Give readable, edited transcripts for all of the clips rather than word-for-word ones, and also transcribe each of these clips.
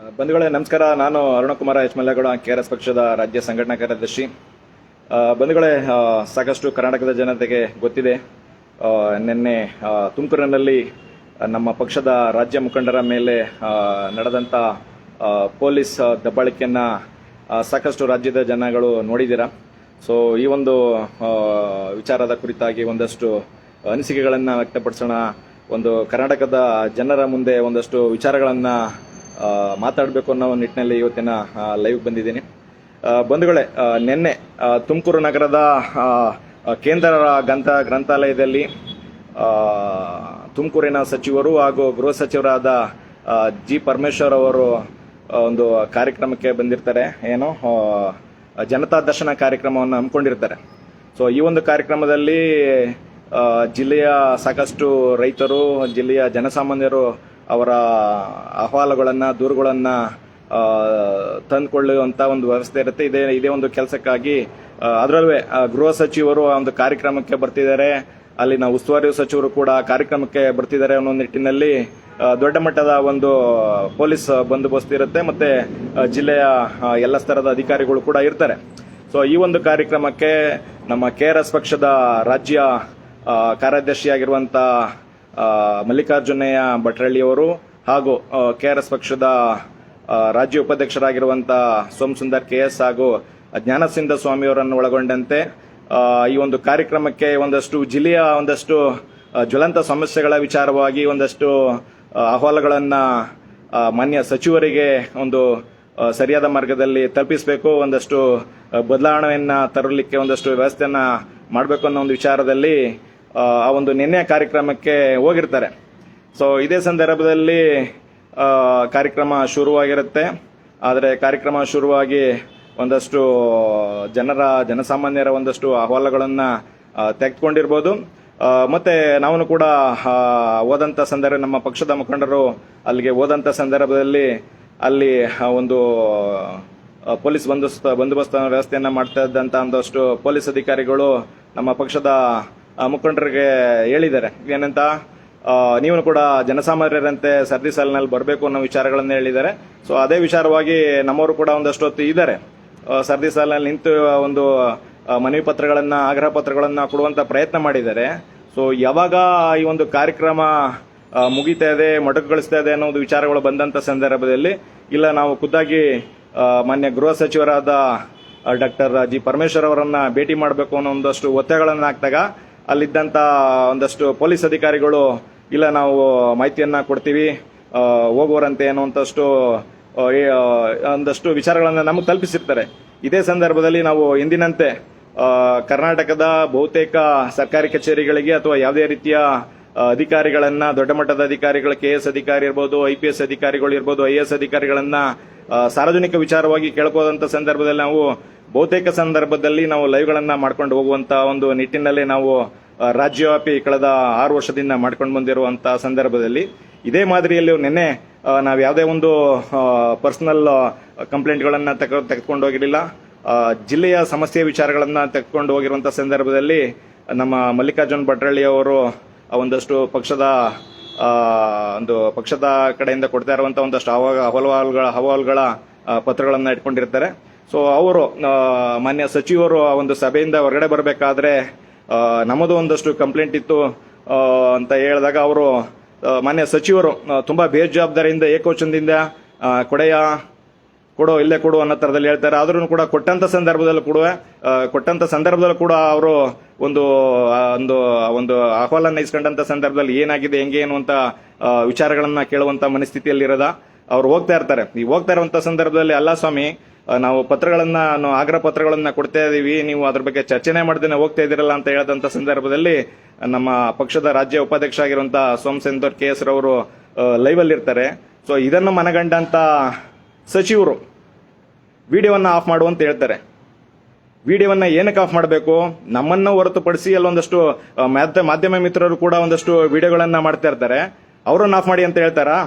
ಬಂಧುಗಳೇ ನಮಸ್ಕಾರ. ನಾನು ಅರುಣಕುಮಾರ ಎಚ್ ಮಲ್ಲೇಗೌಡ, ಕೆಆರ್ಎಸ್ ಪಕ್ಷದ ರಾಜ್ಯ ಸಂಘಟನಾ ಕಾರ್ಯದರ್ಶಿ. ಬಂಧುಗಳೇ, ಸಾಕಷ್ಟು ಕರ್ನಾಟಕದ ಜನತೆಗೆ ಗೊತ್ತಿದೆ, ನಿನ್ನೆ ತುಮಕೂರಿನಲ್ಲಿ ನಮ್ಮ ಪಕ್ಷದ ರಾಜ್ಯ ಮುಖಂಡರ ಮೇಲೆ ನಡೆದಂಥ ಪೊಲೀಸ್ ದಬ್ಬಾಳಿಕೆಯನ್ನ ಸಾಕಷ್ಟು ರಾಜ್ಯದ ಜನಗಳು ನೋಡಿದ್ದೀರಾ. ಸೊ ಈ ಒಂದು ವಿಚಾರದ ಕುರಿತಾಗಿ ಒಂದಷ್ಟು ಅನಿಸಿಕೆಗಳನ್ನು ವ್ಯಕ್ತಪಡಿಸೋಣ, ಒಂದು ಕರ್ನಾಟಕದ ಜನರ ಮುಂದೆ ಒಂದಷ್ಟು ವಿಚಾರಗಳನ್ನ ಮಾತಾಡಬೇಕು ಅನ್ನೋ ನಿಟ್ಟಿನಲ್ಲಿ ಇವತ್ತಿನ ಲೈವ್ ಬಂದಿದ್ದೀನಿ. ಬಂಧುಗಳೇ, ನಿನ್ನೆ ತುಮಕೂರು ನಗರದ ಕೇಂದ್ರ ಗ್ರಂಥಾಲಯದಲ್ಲಿ ತುಮಕೂರಿನ ಸಚಿವರು ಹಾಗೂ ಗೃಹ ಸಚಿವರಾದ ಜಿ ಪರಮೇಶ್ವರ್ ಅವರು ಒಂದು ಕಾರ್ಯಕ್ರಮಕ್ಕೆ ಬಂದಿರ್ತಾರೆ, ಏನು ಜನತಾ ದರ್ಶನ ಕಾರ್ಯಕ್ರಮವನ್ನು ಹಮ್ಮಿಕೊಂಡಿರ್ತಾರೆ. ಸೊ ಈ ಒಂದು ಕಾರ್ಯಕ್ರಮದಲ್ಲಿ ಜಿಲ್ಲೆಯ ಸಾಕಷ್ಟು ರೈತರು, ಜಿಲ್ಲೆಯ ಜನಸಾಮಾನ್ಯರು ಅವರ ಅಹವಾಲುಗಳನ್ನು, ದೂರುಗಳನ್ನು ತಂದುಕೊಳ್ಳುವಂಥ ಒಂದು ವ್ಯವಸ್ಥೆ ಇರುತ್ತೆ. ಇದೇ ಒಂದು ಕೆಲಸಕ್ಕಾಗಿ ಅದರಲ್ಲೂ ಗೃಹ ಸಚಿವರು ಆ ಒಂದು ಕಾರ್ಯಕ್ರಮಕ್ಕೆ ಬರ್ತಿದ್ದಾರೆ, ಅಲ್ಲಿನ ಉಸ್ತುವಾರಿ ಸಚಿವರು ಕೂಡ ಕಾರ್ಯಕ್ರಮಕ್ಕೆ ಬರ್ತಿದ್ದಾರೆ ಅನ್ನೋ ನಿಟ್ಟಿನಲ್ಲಿ ದೊಡ್ಡ ಮಟ್ಟದ ಒಂದು ಪೊಲೀಸ್ ಬಂದೋಬಸ್ತ್ ಇರುತ್ತೆ, ಮತ್ತೆ ಜಿಲ್ಲೆಯ ಎಲ್ಲ ಸ್ತರದ ಅಧಿಕಾರಿಗಳು ಕೂಡ ಇರ್ತಾರೆ. ಸೊ ಈ ಒಂದು ಕಾರ್ಯಕ್ರಮಕ್ಕೆ ನಮ್ಮ ಕೆಆರ್ಎಸ್ ಪಕ್ಷದ ರಾಜ್ಯ ಕಾರ್ಯದರ್ಶಿಯಾಗಿರುವಂಥ ಮಲ್ಲಿಕಾರ್ಜುನಯ್ಯ ಭಟ್ರಳ್ಳಿಯವರು ಹಾಗೂ ಕೆಆರ್ಎಸ್ ಪಕ್ಷದ ರಾಜ್ಯ ಉಪಾಧ್ಯಕ್ಷರಾಗಿರುವಂಥ ಸೋಮಸುಂದರ್ ಕೆಎಸ್ ಹಾಗೂ ಜ್ಞಾನಸಿಂಧ ಸ್ವಾಮಿಯವರನ್ನು ಒಳಗೊಂಡಂತೆ ಈ ಒಂದು ಕಾರ್ಯಕ್ರಮಕ್ಕೆ ಒಂದಷ್ಟು ಜಿಲ್ಲೆಯ ಒಂದಷ್ಟು ಜ್ವಲಂತ ಸಮಸ್ಯೆಗಳ ವಿಚಾರವಾಗಿ ಒಂದಷ್ಟು ಅಹವಾಲುಗಳನ್ನು ಮಾನ್ಯ ಸಚಿವರಿಗೆ ಒಂದು ಸರಿಯಾದ ಮಾರ್ಗದಲ್ಲಿ ತಲುಪಿಸಬೇಕು, ಒಂದಷ್ಟು ಬದಲಾವಣೆಯನ್ನ ತರಲಿಕ್ಕೆ ಒಂದಷ್ಟು ವ್ಯವಸ್ಥೆಯನ್ನ ಮಾಡಬೇಕು ಅನ್ನೋ ಒಂದು ವಿಚಾರದಲ್ಲಿ ಆ ಒಂದು ನಿನ್ನೆಯ ಕಾರ್ಯಕ್ರಮಕ್ಕೆ ಹೋಗಿರ್ತಾರೆ. ಸೊ ಇದೇ ಸಂದರ್ಭದಲ್ಲಿ ಕಾರ್ಯಕ್ರಮ ಶುರುವಾಗಿರುತ್ತೆ. ಆದರೆ ಕಾರ್ಯಕ್ರಮ ಶುರುವಾಗಿ ಒಂದಷ್ಟು ಜನಸಾಮಾನ್ಯರ ಒಂದಷ್ಟು ಅಹವಾಲುಗಳನ್ನು ತೆಗೆದುಕೊಂಡಿರ್ಬೋದು. ಮತ್ತೆ ನಾವು ಕೂಡ ಹೋದಂಥ ಸಂದರ್ಭ, ನಮ್ಮ ಪಕ್ಷದ ಮುಖಂಡರು ಅಲ್ಲಿಗೆ ಹೋದಂಥ ಸಂದರ್ಭದಲ್ಲಿ ಅಲ್ಲಿ ಒಂದು ಪೊಲೀಸ್ ಬಂದೋಬಸ್ತ್ ವ್ಯವಸ್ಥೆಯನ್ನ ಮಾಡ್ತಾ ಇದ್ದಂತ ಒಂದಷ್ಟು ಪೊಲೀಸ್ ಅಧಿಕಾರಿಗಳು ನಮ್ಮ ಪಕ್ಷದ ಮುಖಂಡರಿಗೆ ಹೇಳಿದ್ದಾರೆ, ಏನಂತ ನೀವು ಕೂಡ ಜನಸಾಮಾನ್ಯರಂತೆ ಸರದಿ ಸಾಲಿನಲ್ಲಿ ಬರಬೇಕು ಅನ್ನೋ ವಿಚಾರಗಳನ್ನು ಹೇಳಿದ್ದಾರೆ. ಸೊ ಅದೇ ವಿಚಾರವಾಗಿ ನಮ್ಮವರು ಕೂಡ ಒಂದಷ್ಟು ಹೊತ್ತು ಇದ್ದಾರೆ, ಸರದಿ ಸಾಲಿನಲ್ಲಿ ನಿಂತು ಒಂದು ಮನವಿ ಪತ್ರಗಳನ್ನ, ಆಗ್ರಹ ಪತ್ರಗಳನ್ನ ಕೊಡುವಂತ ಪ್ರಯತ್ನ ಮಾಡಿದ್ದಾರೆ. ಸೊ ಯಾವಾಗ ಈ ಒಂದು ಕಾರ್ಯಕ್ರಮ ಮುಗಿತಾ ಇದೆ, ಮೊಟಕುಗೊಳಿಸ್ತಾ ಇದೆ ಅನ್ನೋ ಒಂದು ವಿಚಾರಗಳು ಬಂದಂತ ಸಂದರ್ಭದಲ್ಲಿ ಇಲ್ಲ, ನಾವು ಖುದ್ದಾಗಿ ಮಾನ್ಯ ಗೃಹ ಸಚಿವರಾದ ಡಾಕ್ಟರ್ ಜಿ ಪರಮೇಶ್ವರ್ ಅವರನ್ನ ಭೇಟಿ ಮಾಡಬೇಕು ಅನ್ನೋ ಒಂದಷ್ಟು ಒತ್ತಾಯಗಳನ್ನು ಹಾಕಿದಾಗ ಅಲ್ಲಿದ್ದಂತ ಒಂದಷ್ಟು ಪೊಲೀಸ್ ಅಧಿಕಾರಿಗಳು ಇಲ್ಲ, ನಾವು ಮಾಹಿತಿಯನ್ನ ಕೊಡ್ತೀವಿ, ಹೋಗುವರಂತೆ ಅನ್ನುವಂಥಷ್ಟು ಒಂದಷ್ಟು ವಿಚಾರಗಳನ್ನ ನಮಗೆ ತಲುಪಿಸಿರ್ತಾರೆ. ಇದೇ ಸಂದರ್ಭದಲ್ಲಿ ನಾವು ಎಂದಿನಂತೆ ಕರ್ನಾಟಕದ ಬಹುತೇಕ ಸರ್ಕಾರಿ ಕಚೇರಿಗಳಿಗೆ ಅಥವಾ ಯಾವುದೇ ರೀತಿಯ ಅಧಿಕಾರಿಗಳನ್ನ, ದೊಡ್ಡ ಮಟ್ಟದ ಅಧಿಕಾರಿಗಳು, ಕೆಎಸ್ ಅಧಿಕಾರಿ ಇರ್ಬೋದು, ಐಪಿಎಸ್ ಅಧಿಕಾರಿಗಳು ಇರ್ಬೋದು, ಐಎಎಸ್ ಅಧಿಕಾರಿಗಳನ್ನ ಸಾರ್ವಜನಿಕ ವಿಚಾರವಾಗಿ ಕೇಳ್ಕೋದಂತ ಸಂದರ್ಭದಲ್ಲಿ ನಾವು ಬಹುತೇಕ ಸಂದರ್ಭದಲ್ಲಿ ನಾವು ಲೈವ್ಗಳನ್ನ ಮಾಡ್ಕೊಂಡು ಹೋಗುವಂತ ಒಂದು ನಿಟ್ಟಿನಲ್ಲಿ ನಾವು ರಾಜ್ಯವ್ಯಾಪಿ ಕಳೆದ 6 ವರ್ಷದಿಂದ ಮಾಡ್ಕೊಂಡು ಬಂದಿರುವಂತಹ ಸಂದರ್ಭದಲ್ಲಿ ಇದೇ ಮಾದರಿಯಲ್ಲಿ ನಿನ್ನೆ ನಾವು ಯಾವುದೇ ಒಂದು ಪರ್ಸನಲ್ ಕಂಪ್ಲೇಂಟ್ಗಳನ್ನ ತೆಗೆದುಕೊಂಡು ಹೋಗಿರಲಿಲ್ಲ. ಜಿಲ್ಲೆಯ ಸಮಸ್ಯೆ ವಿಚಾರಗಳನ್ನ ತೆಗೆದುಕೊಂಡು ಹೋಗಿರುವಂತಹ ಸಂದರ್ಭದಲ್ಲಿ ನಮ್ಮ ಮಲ್ಲಿಕಾರ್ಜುನ್ ಭಟ್ರಳ್ಳಿ ಅವರು ಒಂದಷ್ಟು ಪಕ್ಷದ ಕಡೆಯಿಂದ ಕೊಡ್ತಾ ಇರುವಂತಹ ಒಂದಷ್ಟು ಅಹವಾಲುಗಳ ಪತ್ರಗಳನ್ನ ಇಟ್ಕೊಂಡಿರ್ತಾರೆ. ಸೊ ಅವರು ಮಾನ್ಯ ಸಚಿವರು ಆ ಒಂದು ಸಭೆಯಿಂದ ಹೊರಗಡೆ ಬರಬೇಕಾದ್ರೆ ನಮ್ಮದು ಒಂದಷ್ಟು ಕಂಪ್ಲೇಂಟ್ ಇತ್ತು ಅಂತ ಹೇಳಿದಾಗ ಅವರು ಮಾನ್ಯ ಸಚಿವರು ತುಂಬಾ ಬೇಜವಾಬ್ದಾರಿಯಿಂದ, ಏಕೋಚನದಿಂದ ಕೊಡೋ ಇಲ್ಲೇ ಕೊಡು ಅನ್ನೋ ತರದಲ್ಲಿ ಹೇಳ್ತಾರೆ. ಆದ್ರೂ ಕೂಡ ಕೊಟ್ಟಂತ ಸಂದರ್ಭದಲ್ಲೂ ಕೂಡ ಅವರು ಒಂದು ಅಹವಾಲನ್ನ ಇಸ್ಕೊಂಡಂತ ಸಂದರ್ಭದಲ್ಲಿ ಏನಾಗಿದೆ, ಹೆಂಗೆ ಅನ್ನುವಂತ ವಿಚಾರಗಳನ್ನ ಕೇಳುವಂತ ಮನಸ್ಥಿತಿಯಲ್ಲಿ ಇರೋದ ಅವ್ರು ಹೋಗ್ತಾ ಇರ್ತಾರೆ. ಈ ಹೋಗ್ತಾ ಇರುವಂತ ಸಂದರ್ಭದಲ್ಲಿ, ಅಲ್ಲ ಸ್ವಾಮಿ, ನಾವು ಆಗ್ರಹ ಪತ್ರಗಳನ್ನ ಕೊಡ್ತಾ ಇದೀವಿ, ನೀವು ಅದ್ರ ಬಗ್ಗೆ ಚರ್ಚೆನೆ ಮಾಡ್ದೇನೆ ಹೋಗ್ತಾ ಇದೀರಲ್ಲ ಅಂತ ಹೇಳಿದಂತ ಸಂದರ್ಭದಲ್ಲಿ ನಮ್ಮ ಪಕ್ಷದ ರಾಜ್ಯ ಉಪಾಧ್ಯಕ್ಷ ಆಗಿರುವಂತಹ ಸೋಮಸುಂದರ್ ಕೆಎಸ್ ರವರು ಲೈವ್ ಅಲ್ಲಿ ಇರ್ತಾರೆ. ಸೊ ಇದನ್ನು ಮನಗಂಡಂತ ಸಚಿವರು ವಿಡಿಯೋವನ್ನ ಆಫ್ ಮಾಡುವಂತ ಹೇಳ್ತಾರೆ. ವಿಡಿಯೋವನ್ನ ಏನಕ್ಕೆ ಆಫ್ ಮಾಡಬೇಕು? ನಮ್ಮನ್ನ ಹೊರತುಪಡಿಸಿ ಅಲ್ಲೊಂದಷ್ಟು ಮಾಧ್ಯಮ ಮಿತ್ರರು ಕೂಡ ಒಂದಷ್ಟು ವಿಡಿಯೋಗಳನ್ನ ಮಾಡ್ತಾ ಇರ್ತಾರೆ, ಅವರನ್ನ ಆಫ್ ಮಾಡಿ ಅಂತ ಹೇಳ್ತಾರಾ?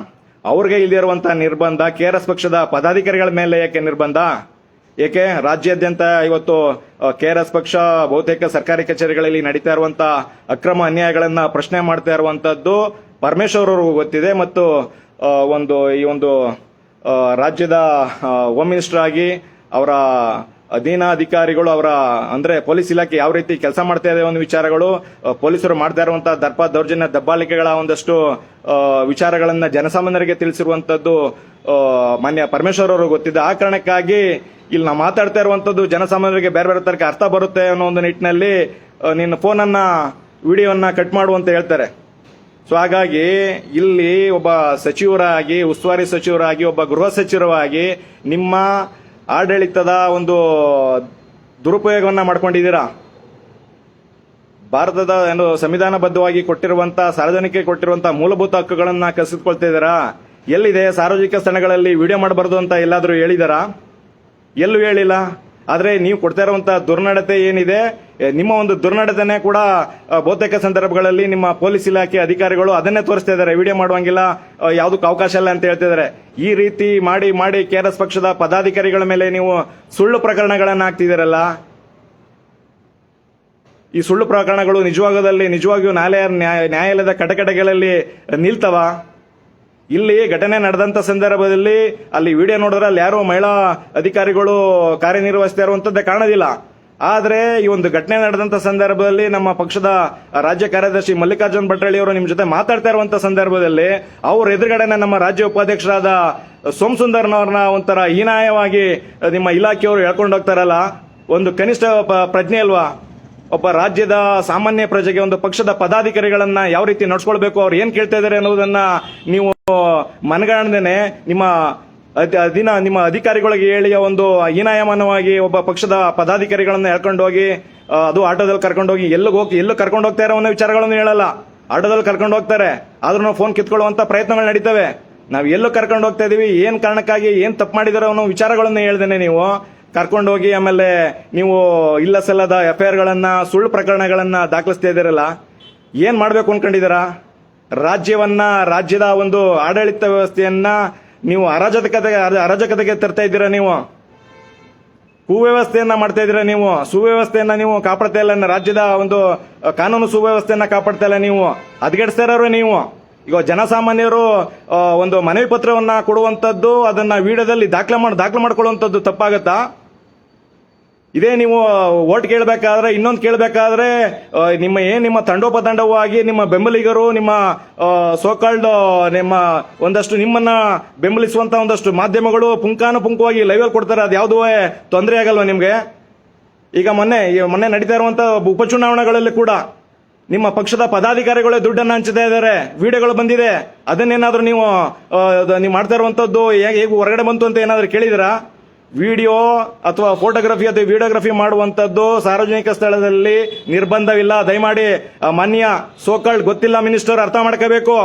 ಅವ್ರಿಗೆ ಇಲ್ಲಿರುವಂತಹ ನಿರ್ಬಂಧ ಕೆಆರ್ಎಸ್ ಪಕ್ಷದ ಪದಾಧಿಕಾರಿಗಳ ಮೇಲೆ ಏಕೆ ನಿರ್ಬಂಧ? ಏಕೆ ರಾಜ್ಯಾದ್ಯಂತ ಇವತ್ತು ಕೆಆರ್ಎಸ್ ಪಕ್ಷ ಬಹುತೇಕ ಸರ್ಕಾರಿ ಕಚೇರಿಗಳಲ್ಲಿ ನಡೀತಾ ಇರುವಂತಹ ಅಕ್ರಮ ಅನ್ಯಾಯಗಳನ್ನ ಪ್ರಶ್ನೆ ಮಾಡ್ತಾ ಇರುವಂತದ್ದು ಪರಮೇಶ್ವರ್ ಅವ್ರಿಗೂ ಗೊತ್ತಿದೆ, ಮತ್ತು ಈ ಒಂದು ರಾಜ್ಯದ ಹೋಮ್ ಮಿನಿಸ್ಟರ್ ಆಗಿ ಅವರ ಅಧೀನ ಅಧಿಕಾರಿಗಳು ಅವರ ಅಂದ್ರೆ ಪೊಲೀಸ್ ಇಲಾಖೆ ಯಾವ ರೀತಿ ಕೆಲಸ ಮಾಡ್ತಾ ಇದೆ ಒಂದು ವಿಚಾರಗಳು, ಪೊಲೀಸರು ಮಾಡ್ತಾ ಇರುವಂತಹ ದೌರ್ಜನ್ಯ ದಬ್ಬಾಳಿಕೆಗಳ ಒಂದಷ್ಟು ವಿಚಾರಗಳನ್ನ ಜನಸಾಮಾನ್ಯರಿಗೆ ತಿಳಿಸಿರುವಂತದ್ದು ಮಾನ್ಯ ಪರಮೇಶ್ವರ್ ಅವರು ಗೊತ್ತಿದೆ. ಆ ಕಾರಣಕ್ಕಾಗಿ ಇಲ್ಲಿ ನಾವು ಮಾತಾಡ್ತಾ ಇರುವಂತದ್ದು ಜನಸಾಮಾನ್ಯರಿಗೆ ಬೇರೆ ಬೇರೆ ತರಕ್ಕೆ ಅರ್ಥ ಬರುತ್ತೆ ಅನ್ನೋ ಒಂದು ನಿಟ್ಟಿನಲ್ಲಿ ನಿನ್ನ ಫೋನನ್ನ ವಿಡಿಯೋನ ಕಟ್ ಮಾಡು ಅಂತ ಹೇಳ್ತಾರೆ. ಸೊ ಹಾಗಾಗಿ ಇಲ್ಲಿ ಒಬ್ಬ ಸಚಿವರಾಗಿ, ಉಸ್ತುವಾರಿ ಸಚಿವರಾಗಿ, ಒಬ್ಬ ಗೃಹ ಸಚಿವರಾಗಿ ನಿಮ್ಮ ಆಡಳಿತದ ಒಂದು ದುರುಪಯೋಗವನ್ನ ಮಾಡ್ಕೊಂಡಿದ್ದೀರಾ. ಭಾರತದ ಏನು ಸಂವಿಧಾನಬದ್ಧವಾಗಿ ಕೊಟ್ಟಿರುವಂತಹ ಸಾರ್ವಜನಿಕರಿಗೆ ಕೊಟ್ಟಿರುವಂತಹ ಮೂಲಭೂತ ಹಕ್ಕುಗಳನ್ನ ಕಸಿದುಕೊಳ್ತಾ ಇದ್ದೀರಾ. ಎಲ್ಲಿದೆ ಸಾರ್ವಜನಿಕ ಸ್ಥಳಗಳಲ್ಲಿ ವಿಡಿಯೋ ಮಾಡಬಾರದು ಅಂತ ಎಲ್ಲಾದ್ರೂ ಹೇಳಿದಾರಾ? ಎಲ್ಲೂ ಹೇಳಿಲ್ಲ. ಆದ್ರೆ ನೀವು ಕೊಡ್ತಾ ಇರುವಂತಹ ದುರ್ನಡತೆ ಏನಿದೆ, ನಿಮ್ಮ ಒಂದು ದುರ್ನಡತೆನೇ ಕೂಡ ಬಹುತೇಕ ಸಂದರ್ಭಗಳಲ್ಲಿ ನಿಮ್ಮ ಪೊಲೀಸ್ ಇಲಾಖೆ ಅಧಿಕಾರಿಗಳು ಅದನ್ನೇ ತೋರಿಸ್ತಾ ಇದ್ದಾರೆ. ವಿಡಿಯೋ ಮಾಡುವಂಗಿಲ್ಲ, ಯಾವುದಕ್ಕೂ ಅವಕಾಶ ಇಲ್ಲ ಅಂತ ಹೇಳ್ತಿದ್ದಾರೆ. ಈ ರೀತಿ ಮಾಡಿ ಮಾಡಿ ಕೆಆರ್ಎಸ್ ಪಕ್ಷದ ಪದಾಧಿಕಾರಿಗಳ ಮೇಲೆ ನೀವು ಸುಳ್ಳು ಪ್ರಕರಣಗಳನ್ನ ಹಾಕ್ತಿದ್ದೀರಲ್ಲ. ಈ ಸುಳ್ಳು ಪ್ರಕರಣಗಳು ನಿಜವಾಗಿಯೂ ನ್ಯಾಯಾಲಯದ ಕಟಕಟೆಗಳಲ್ಲಿ ನಿಲ್ತವ? ಇಲ್ಲಿ ಘಟನೆ ನಡೆದಂತ ಸಂದರ್ಭದಲ್ಲಿ ಅಲ್ಲಿ ವಿಡಿಯೋ ನೋಡಿದ್ರೆ ಅಲ್ಲಿ ಯಾರೋ ಮಹಿಳಾ ಅಧಿಕಾರಿಗಳು ಕಾರ್ಯನಿರ್ವಹಿಸ್ತಾ ಇರುವಂತದ್ದೇ ಕಾಣೋದಿಲ್ಲ. ಆದ್ರೆ ಈ ಒಂದು ಘಟನೆ ನಡೆದಂತ ಸಂದರ್ಭದಲ್ಲಿ ನಮ್ಮ ಪಕ್ಷದ ರಾಜ್ಯ ಕಾರ್ಯದರ್ಶಿ ಮಲ್ಲಿಕಾರ್ಜುನ್ ಭಟ್ರಳ್ಳಿ ಅವರು ನಿಮ್ ಜೊತೆ ಮಾತಾಡ್ತಾ ಇರುವಂತ ಸಂದರ್ಭದಲ್ಲಿ ಅವ್ರ ಎದುರುಗಡೆನೆ ನಮ್ಮ ರಾಜ್ಯ ಉಪಾಧ್ಯಕ್ಷರಾದ ಸೋಮಸುಂದರ್ನವ್ರನ್ನ ಒಂಥರ ಹೀನಾಯವಾಗಿ ನಿಮ್ಮ ಇಲಾಖೆಯವರು ಹೇಳ್ಕೊಂಡು ಹೋಗ್ತಾರಲ್ಲ. ಒಂದು ಕನಿಷ್ಠ ಪ್ರಜ್ಞೆ ಅಲ್ವಾ? ಒಬ್ಬ ರಾಜ್ಯದ ಸಾಮಾನ್ಯ ಪ್ರಜೆಗೆ ಒಂದು ಪಕ್ಷದ ಪದಾಧಿಕಾರಿಗಳನ್ನ ಯಾವ ರೀತಿ ನಡ್ಸ್ಕೊಳ್ಬೇಕು, ಅವ್ರು ಏನ್ ಕೇಳ್ತಾ ಇದಾರೆ ಅನ್ನೋದನ್ನ ನೀವು ಮನಗಾಣದೇನೆ ನಿಮ್ಮ ಅಧಿಕಾರಿಗಳಿಗೆ ಹೇಳಿ ಒಂದು ಹೀನಾಯಮಾನವಾಗಿ ಒಬ್ಬ ಪಕ್ಷದ ಪದಾಧಿಕಾರಿಗಳನ್ನ ಹೇಳ್ಕೊಂಡು ಹೋಗಿ, ಅದು ಆಟೋದಲ್ಲಿ ಕರ್ಕೊಂಡು ಹೋಗಿ ಎಲ್ಲೂ ಕರ್ಕೊಂಡು ಹೋಗ್ತಾ ಇರೋ ವಿಚಾರಗಳನ್ನು ಹೇಳಲ್ಲ. ಆಟೋದಲ್ಲಿ ಕರ್ಕೊಂಡು ಹೋಗ್ತಾರೆ, ಆದ್ರೂ ನಾವು ಫೋನ್ ಕಿತ್ಕೊಳ್ಳುವಂತ ಪ್ರಯತ್ನಗಳು ನಡೀತವೆ. ನಾವು ಎಲ್ಲೂ ಕರ್ಕೊಂಡು ಹೋಗ್ತಾ ಇದೀವಿ, ಏನ್ ಕಾರಣಕ್ಕಾಗಿ ಏನ್ ತಪ್ಪು ಮಾಡಿದಾರೋ ಅನ್ನೋ ವಿಚಾರಗಳನ್ನ ಹೇಳ್ದೇನೆ ನೀವು ಕರ್ಕೊಂಡು ಹೋಗಿ ಆಮೇಲೆ ನೀವು ಇಲ್ಲ ಸಲ್ಲದ ಎಫ್ಐಆರ್ ಗಳನ್ನ, ಸುಳ್ಳು ಪ್ರಕರಣಗಳನ್ನ ದಾಖಲಿಸ್ತಾ ಇದ್ದೀರಲ್ಲ. ಏನ್ ಮಾಡ್ಬೇಕು ಅನ್ಕೊಂಡಿದ್ದೀರಾ? ರಾಜ್ಯದ ಒಂದು ಆಡಳಿತ ವ್ಯವಸ್ಥೆಯನ್ನ ನೀವು ಅರಾಜಕತೆಗೆ ತರ್ತಾ ಇದ್ದೀರಾ. ನೀವು ಕುವ್ಯವಸ್ಥೆಯನ್ನ ಮಾಡ್ತಾ ಇದ್ದೀರಾ. ನೀವು ಸುವ್ಯವಸ್ಥೆಯನ್ನ ನೀವು ಕಾಪಾಡ್ತಾ ಇಲ್ಲ. ರಾಜ್ಯದ ಒಂದು ಕಾನೂನು ಸುವ್ಯವಸ್ಥೆಯನ್ನ ಕಾಪಾಡ್ತಾ ಇಲ್ಲ. ನೀವು ಹದಗೆಡಿಸ್ತಾ ಇರೋರು ನೀವು. ಈಗ ಜನಸಾಮಾನ್ಯರು ಒಂದು ಮನವಿ ಪತ್ರವನ್ನ ಕೊಡುವಂತದ್ದು, ಅದನ್ನ ವಿಡಿಯೋದಲ್ಲಿ ದಾಖಲೆ ಮಾಡ್ಕೊಳ್ಳುವಂತದ್ದು ತಪ್ಪಾಗತ್ತಾ? ಇದೇ ನೀವು ಓಟ್ ಕೇಳಬೇಕಾದ್ರೆ, ಇನ್ನೊಂದು ಕೇಳಬೇಕಾದ್ರೆ ನಿಮ್ಮ ತಂಡೋಪತಂಡವಾಗಿ ನಿಮ್ಮ ಬೆಂಬಲಿಗರು, ನಿಮ್ಮ ಸೋಕಾಲ್ಡ್ ನಿಮ್ಮ ಒಂದಷ್ಟು ನಿಮ್ಮನ್ನ ಬೆಂಬಲಿಸುವಂತ ಒಂದಷ್ಟು ಮಾಧ್ಯಮಗಳು ಪುಂಖಾನುಪುಂಖವಾಗಿ ಲೈವ್ ಕೊಡ್ತಾರೆ. ಅದು ಯಾವುದೂ ತೊಂದರೆ ಆಗಲ್ವಾ ನಿಮ್ಗೆ? ಈಗ ಮೊನ್ನೆ ನಡೀತಾ ಇರುವಂತ ಉಪಚುನಾವಣೆಗಳಲ್ಲಿ ಕೂಡ ನಿಮ್ಮ ಪಕ್ಷದ ಪದಾಧಿಕಾರಿಗಳೇ ದುಡ್ಡನ್ನು ಹಂಚ್ತಾ ಇದ್ದಾರೆ, ವಿಡಿಯೋಗಳು ಬಂದಿದೆ. ಅದನ್ನೇನಾದ್ರೂ ನೀವು ಮಾಡ್ತಾ ಇರುವಂತದ್ದು ಹೇಗೆ ಹೊರಗಡೆ ಬಂತು ಅಂತ ಏನಾದ್ರೂ ಕೇಳಿದಿರಾ? ವಿಡಿಯೋ ಅಥವಾ ಫೋಟೋಗ್ರಫಿ ಅಥವಾ ವಿಡಿಯೋಗ್ರಫಿ ಮಾಡುವಂತದ್ದು ಸಾರ್ವಜನಿಕ ಸ್ಥಳದಲ್ಲಿ ನಿರ್ಬಂಧವಿಲ್ಲ. ದಯಮಾಡಿ ಮಾನ್ಯ ಸೋಕಾಲ್ಡ್ ಗೊತ್ತಿಲ್ಲ ಮಿನಿಸ್ಟರ್ ಅರ್ಥ ಮಾಡ್ಕೋಬೇಕು.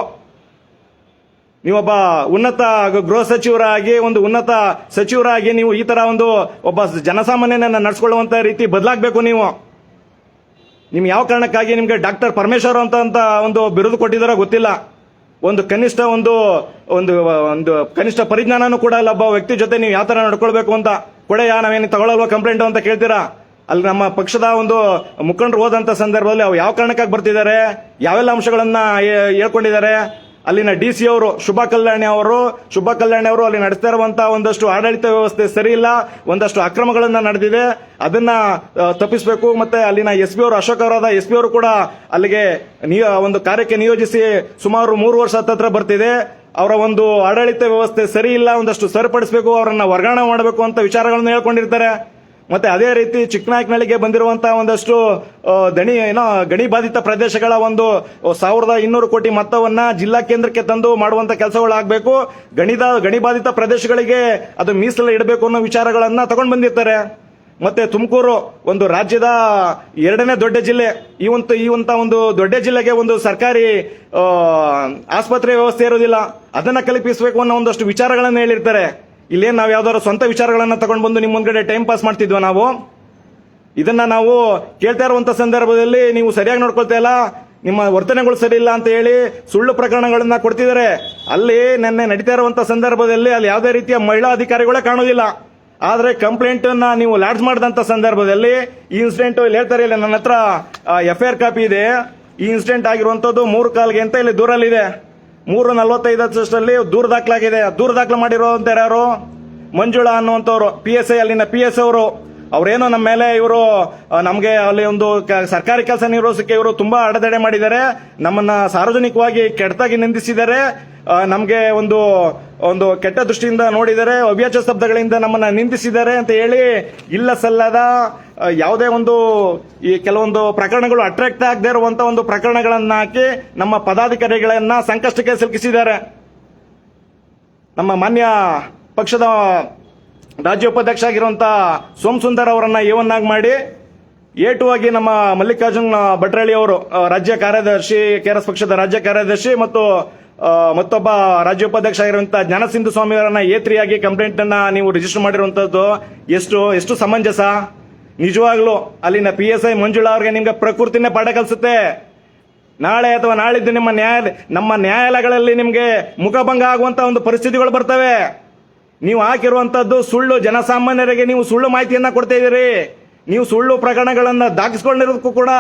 ನೀವೊಬ್ಬ ಉನ್ನತ ಗೃಹ ಸಚಿವರಾಗಿ, ಒಂದು ಉನ್ನತ ಸಚಿವರಾಗಿ ನೀವು ಈ ತರ ಒಬ್ಬ ಜನಸಾಮಾನ್ಯನನ್ನ ನಡೆಸಿಕೊಳ್ಳುವಂತ ರೀತಿ ಬದಲಾಗಬೇಕು. ನೀವು ಯಾವ ಕಾರಣಕ್ಕಾಗಿ ನಿಮ್ಗೆ ಡಾಕ್ಟರ್ ಪರಮೇಶ್ವರ್ ಅಂತ ಒಂದು ಬಿರುದು ಕೊಟ್ಟಿದಾರೋ ಗೊತ್ತಿಲ್ಲ. ಒಂದು ಕನಿಷ್ಠ ಒಂದು ಕನಿಷ್ಠ ಪರಿಜ್ಞಾನನೂ ಕೂಡ ಇಲ್ಲ. ಒಬ್ಬ ವ್ಯಕ್ತಿ ಜೊತೆ ನೀವು ಯಾವ ತರ ನಡ್ಕೊಳ್ಬೇಕು ಅಂತ ನಾವೇನು ತಗೊಳ್ಳಲ್ವಾ ಕಂಪ್ಲೇಂಟ್ ಅಂತ ಕೇಳ್ತೀರಾ? ಅಲ್ಲಿ ನಮ್ಮ ಪಕ್ಷದ ಒಂದು ಮುಖಂಡರು ಹೋದಂತ ಸಂದರ್ಭದಲ್ಲಿ ಅವು ಯಾವ ಕಾರಣಕ್ಕಾಗಿ ಬರ್ತಿದ್ದಾರೆ, ಯಾವೆಲ್ಲ ಅಂಶಗಳನ್ನ ಹೇಳ್ಕೊಂಡಿದ್ದಾರೆ. ಅಲ್ಲಿನ ಡಿಸಿ ಅವರು ಶುಭಾ ಕಲ್ಯಾಣಿ ಅವರು ಅಲ್ಲಿ ನಡೆಸ್ತಾ ಇರುವಂತಹ ಒಂದಷ್ಟು ಆಡಳಿತ ವ್ಯವಸ್ಥೆ ಸರಿ ಇಲ್ಲ, ಒಂದಷ್ಟು ಅಕ್ರಮಗಳನ್ನ ನಡೆದಿದೆ. ಅದನ್ನ ತಪ್ಪಿಸಬೇಕು. ಮತ್ತೆ ಅಲ್ಲಿನ ಎಸ್ಪಿ ಅವರು, ಅಶೋಕ್ ಅವರಾದ ಎಸ್ಪಿ ಅವರು ಕೂಡ ಅಲ್ಲಿಗೆ ಒಂದು ಕಾರ್ಯಕ್ಕೆ ನಿಯೋಜಿಸಿ ಸುಮಾರು 3 ವರ್ಷ ಹತ್ರ ಬರ್ತಿದೆ. ಅವರ ಒಂದು ಆಡಳಿತ ವ್ಯವಸ್ಥೆ ಸರಿ ಇಲ್ಲ, ಒಂದಷ್ಟು ಸರಿಪಡಿಸಬೇಕು, ಅವರನ್ನ ವರ್ಗಾವಣೆ ಮಾಡಬೇಕು ಅಂತ ವಿಚಾರಗಳನ್ನು ಹೇಳ್ಕೊಂಡಿರ್ತಾರೆ. ಮತ್ತೆ ಅದೇ ರೀತಿ ಚಿಕ್ಕನಾಯಕನಹಳ್ಳಿಗೆ ಬಂದಿರುವಂತಹ ಒಂದಷ್ಟು ಗಣಿ ಬಾಧಿತ ಪ್ರದೇಶಗಳ 1200 ಕೋಟಿ ಮೊತ್ತವನ್ನ ಜಿಲ್ಲಾ ಕೇಂದ್ರಕ್ಕೆ ತಂದು ಮಾಡುವಂತ ಕೆಲಸಗಳಾಗಬೇಕು. ಗಣಿ ಬಾಧಿತ ಪ್ರದೇಶಗಳಿಗೆ ಅದು ಮೀಸಲು ಇಡಬೇಕು ಅನ್ನೋ ವಿಚಾರಗಳನ್ನ ತಗೊಂಡು ಬಂದಿರ್ತಾರೆ. ಮತ್ತೆ ತುಮಕೂರು ಒಂದು ರಾಜ್ಯದ 2ನೇ ದೊಡ್ಡ ಜಿಲ್ಲೆ. ಈ ಒಂದು ದೊಡ್ಡ ಜಿಲ್ಲೆಗೆ ಒಂದು ಸರ್ಕಾರಿ ಆಸ್ಪತ್ರೆ ವ್ಯವಸ್ಥೆ ಇರೋದಿಲ್ಲ. ಅದನ್ನ ಕಲ್ಪಿಸಬೇಕು ಅನ್ನೋ ಒಂದಷ್ಟು ವಿಚಾರಗಳನ್ನ ಹೇಳಿರ್ತಾರೆ. ಇಲ್ಲೇನು ನಾವು ಯಾವ್ದಾದ್ರು ಸ್ವಂತ ವಿಚಾರಗಳನ್ನ ತಗೊಂಡು ಬಂದು ನಿಮ್ಮ ಮುಂದ್ಗಡೆ ಟೈಮ್ ಪಾಸ್ ಮಾಡ್ತಿದ್ವ ನಾವು? ಇದನ್ನ ನಾವು ಕೇಳ್ತಾ ಇರುವಂತ ಸಂದರ್ಭದಲ್ಲಿ ನೀವು ಸರಿಯಾಗಿ ನೋಡ್ಕೊಳ್ತಾ ಇಲ್ಲ, ನಿಮ್ಮ ವರ್ತನೆಗಳು ಸರಿ ಇಲ್ಲ ಅಂತ ಹೇಳಿ ಸುಳ್ಳು ಪ್ರಕರಣಗಳನ್ನ ಕೊಡ್ತಿದ್ದಾರೆ. ಅಲ್ಲಿ ನಿನ್ನೆ ನಡೀತಾ ಇರುವಂತ ಸಂದರ್ಭದಲ್ಲಿ ಅಲ್ಲಿ ಯಾವುದೇ ರೀತಿಯ ಮಹಿಳಾ ಅಧಿಕಾರಿಗಳೇ ಕಾಣೋದಿಲ್ಲ. ಆದ್ರೆ ಕಂಪ್ಲೇಂಟ್ ಅನ್ನ ನೀವು ಲಾಡ್ಜ್ ಮಾಡಿದಂತ ಸಂದರ್ಭದಲ್ಲಿ ಈ ಇನ್ಸಿಡೆಂಟ್ ಇಲ್ಲಿ ಹೇಳ್ತಾರೆ, ಇಲ್ಲ ನನ್ನ ಹತ್ರ ಎಫ್ಐಆರ್ ಕಾಪಿ ಇದೆ, ಈ ಇನ್ಸಿಡೆಂಟ್ ಆಗಿರುವಂತದ್ದು 3 ಕಾಲ್ಗೆ ಅಂತ ಇಲ್ಲಿ ದೂರಲ್ಲಿದೆ. 3:45 ದೂರ ದಾಖಲಾಗಿದೆ. ದೂರ ದಾಖಲೆ ಮಾಡಿರೋಂತ ಯಾರು? ಮಂಜುಳಾ ಅನ್ನುವಂಥವ್ರು, PSI, ಅಲ್ಲಿನ PS ಅವರು. ಅವ್ರೇನೋ ನಮ್ಮ ಮೇಲೆ ಇವರು ನಮಗೆ ಅಲ್ಲಿ ಒಂದು ಸರ್ಕಾರಿ ಕೆಲಸ ನಿರ್ವಹಿಸಕ್ಕೆ ಇವರು ತುಂಬಾ ಅಡೆತಡೆ ಮಾಡಿದ್ದಾರೆ. ನಮ್ಮನ್ನ ಸಾರ್ವಜನಿಕವಾಗಿ ಕೆಟ್ಟದಾಗಿ ನಿಂದಿಸಿದ್ದಾರೆ. ನಮಗೆ ಒಂದು ಕೆಟ್ಟ ದೃಷ್ಟಿಯಿಂದ ನೋಡಿದರೆ ಅವ್ಯಾಚ ಶಬ್ದಗಳಿಂದ ನಮ್ಮನ್ನ ನಿಂದಿಸಿದ್ದಾರೆ ಅಂತ ಹೇಳಿ ಇಲ್ಲ ಸಲ್ಲದ ಯಾವುದೇ ಒಂದು ಈ ಕೆಲವೊಂದು ಪ್ರಕರಣಗಳು ಅಟ್ರಾಕ್ಟ್ ಆಗದೆ ಇರುವಂತಹ ಒಂದು ಪ್ರಕರಣಗಳನ್ನ ಹಾಕಿ ನಮ್ಮ ಪದಾಧಿಕಾರಿಗಳನ್ನ ಸಂಕಷ್ಟಕ್ಕೆ ಸಿಲುಕಿಸಿದ್ದಾರೆ. ನಮ್ಮ ಮಾನ್ಯ ಪಕ್ಷದ ರಾಜ್ಯ ಉಪಾಧ್ಯಕ್ಷ ಆಗಿರುವಂತಹ ಸೋಮಸುಂದರ್ ಅವರನ್ನ ಏವನ್ನಾಗಿ ಮಾಡಿ ಏಟುವಾಗಿ ನಮ್ಮ ಮಲ್ಲಿಕಾರ್ಜುನ್ ಭಟ್ರಳ್ಳಿ ಅವರು ರಾಜ್ಯ ಕಾರ್ಯದರ್ಶಿ, ಕೆಆರ್ಎಸ್ ಪಕ್ಷದ ರಾಜ್ಯ ಕಾರ್ಯದರ್ಶಿ ಮತ್ತು ಮತ್ತೊಬ್ಬ ರಾಜ್ಯ ಉಪಾಧ್ಯಕ್ಷ ಆಗಿರುವಂತಹ ಜ್ಞಾನಸಿಂಧು ಸ್ವಾಮಿ ಅವರನ್ನ ಏತ್ರಿಯಾಗಿ ಕಂಪ್ಲೇಂಟ್ ಅನ್ನ ನೀವು ರಿಜಿಸ್ಟರ್ ಮಾಡಿರುವಂತದ್ದು ಎಷ್ಟು ಸಮಂಜಸ? ನಿಜವಾಗ್ಲೂ ಅಲ್ಲಿನ PSI ಮಂಜುಳಾ ಅವ್ರಿಗೆ ನಿಮ್ಗೆ ಪ್ರಕೃತಿನೇ ಪಾಠ ಕಲಿಸುತ್ತೆ. ನಾಳೆ ಅಥವಾ ನಾಳಿದ್ದು ನಮ್ಮ ನ್ಯಾಯಾಲಯಗಳಲ್ಲಿ ನಿಮ್ಗೆ ಮುಖಭಂಗ ಆಗುವಂತ ಒಂದು ಪರಿಸ್ಥಿತಿಗಳು ಬರ್ತವೆ. ನೀವು ಹಾಕಿರುವಂತದ್ದು ಸುಳ್ಳು, ಜನಸಾಮಾನ್ಯರಿಗೆ ನೀವು ಸುಳ್ಳು ಮಾಹಿತಿಯನ್ನ ಕೊಡ್ತಾ ಇದ್ದೀರಿ. ನೀವು ಸುಳ್ಳು ಪ್ರಕರಣಗಳನ್ನ ದಾಖಲಿಸಿಕೊಂಡಿರೋದಕ್ಕೂ ಕೂಡ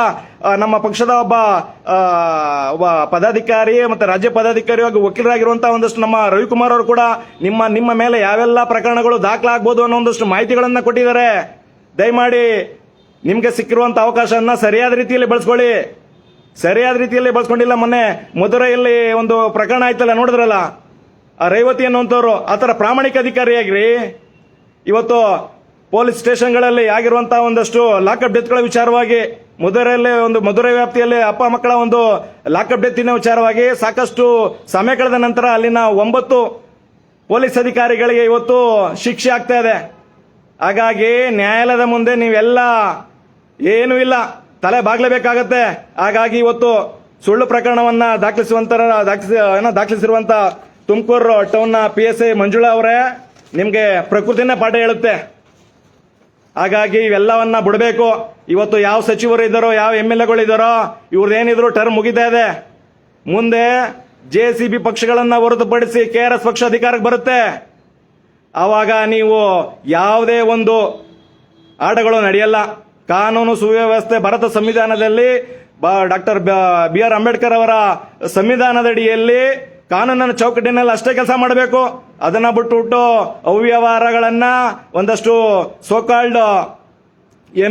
ನಮ್ಮ ಪಕ್ಷದ ಒಬ್ಬ ಪದಾಧಿಕಾರಿ ಮತ್ತೆ ರಾಜ್ಯ ಪದಾಧಿಕಾರಿ ಹಾಗೂ ವಕೀಲರಾಗಿರುವಂತಹ ಒಂದಷ್ಟು ನಮ್ಮ ರವಿಕುಮಾರ್ ಅವರು ಕೂಡ ನಿಮ್ಮ ಮೇಲೆ ಯಾವೆಲ್ಲ ಪ್ರಕರಣಗಳು ದಾಖಲಾಗಬಹುದು ಅನ್ನೋ ಒಂದಷ್ಟು ಮಾಹಿತಿಗಳನ್ನ ಕೊಟ್ಟಿದ್ದಾರೆ. ದಯಮಾಡಿ ನಿಮ್ಗೆ ಸಿಕ್ಕಿರುವಂತ ಅವಕಾಶವನ್ನ ಸರಿಯಾದ ರೀತಿಯಲ್ಲಿ ಬಳಸ್ಕೊಳ್ಳಿ. ಸರಿಯಾದ ರೀತಿಯಲ್ಲಿ ಬಳಸ್ಕೊಂಡಿಲ್ಲ. ಮೊನ್ನೆ ಮಧುರೈಯಲ್ಲಿ ಒಂದು ಪ್ರಕರಣ ಆಯ್ತಲ್ಲ, ನೋಡಿದ್ರಲ್ಲ, ಆ ರೇವತಿ ಅನ್ನುವಂಥವ್ರು ಆತರ ಪ್ರಾಮಾಣಿಕ ಅಧಿಕಾರಿಯಾಗ್ರಿ ಇವತ್ತು ಪೊಲೀಸ್ ಸ್ಟೇಷನ್ಗಳಲ್ಲಿ ಆಗಿರುವಂತಹ ಒಂದಷ್ಟು ಲಾಕಪ್ ಡೆತ್ಗಳ ವಿಚಾರವಾಗಿ ಮಧುರೈ ವ್ಯಾಪ್ತಿಯಲ್ಲಿ ಅಪ್ಪ ಮಕ್ಕಳ ಒಂದು ಲಾಕಪ್ ಡೆತ್ತಿನ ವಿಚಾರವಾಗಿ ಸಾಕಷ್ಟು ಸಮಯ ಕಳೆದ ನಂತರ ಅಲ್ಲಿನ 9 ಪೊಲೀಸ್ ಅಧಿಕಾರಿಗಳಿಗೆ ಇವತ್ತು ಶಿಕ್ಷೆ ಆಗ್ತಾ ಇದೆ. ಹಾಗಾಗಿ ನ್ಯಾಯಾಲಯದ ಮುಂದೆ ನೀವೆಲ್ಲ ಏನೂ ಇಲ್ಲ, ತಲೆ ಬಾಗ್ಲೇಬೇಕಾಗತ್ತೆ. ಹಾಗಾಗಿ ಇವತ್ತು ಸುಳ್ಳು ಪ್ರಕರಣವನ್ನ ದಾಖಲಿಸಿರುವಂತ ತುಮಕೂರು ಟೌನ್ನ PSI ಮಂಜುಳಾ ಅವರೇ, ನಿಮ್ಗೆ ಪ್ರಕೃತಿನೇ ಪಾಠ ಹೇಳುತ್ತೆ. ಹಾಗಾಗಿ ಇವೆಲ್ಲವನ್ನ ಬಿಡಬೇಕು. ಇವತ್ತು ಯಾವ ಸಚಿವರು ಇದ್ದಾರೋ, ಯಾವ MLA ಇದ್ದಾರೋ, ಇವ್ರದ್ದೇನಿದ್ರು ಟರ್ಮ್ ಮುಗಿತಾ ಇದೆ. ಮುಂದೆ JCB ಪಕ್ಷಗಳನ್ನ ಹೊರತುಪಡಿಸಿ KRS ಪಕ್ಷ ಅಧಿಕಾರಕ್ಕೆ ಬರುತ್ತೆ. ಆವಾಗ ನೀವು ಯಾವುದೇ ಒಂದು ಆಟಗಳು ನಡೆಯಲ್ಲ. ಕಾನೂನು ಸುವ್ಯವಸ್ಥೆ ಭಾರತ ಸಂವಿಧಾನದಲ್ಲಿ ಡಾಕ್ಟರ್ BR ಅಂಬೇಡ್ಕರ್ ಅವರ ಸಂವಿಧಾನದಡಿಯಲ್ಲಿ ಕಾನೂನಿನ ಚೌಕಟ್ಟಿನಲ್ಲಿ ಅಷ್ಟೇ ಕೆಲಸ ಮಾಡಬೇಕು. ಅದನ್ನ ಬಿಟ್ಟು ಅವ್ಯವಹಾರಗಳನ್ನ ಒಂದಷ್ಟು ಸೋಕಾಲ್ಡ್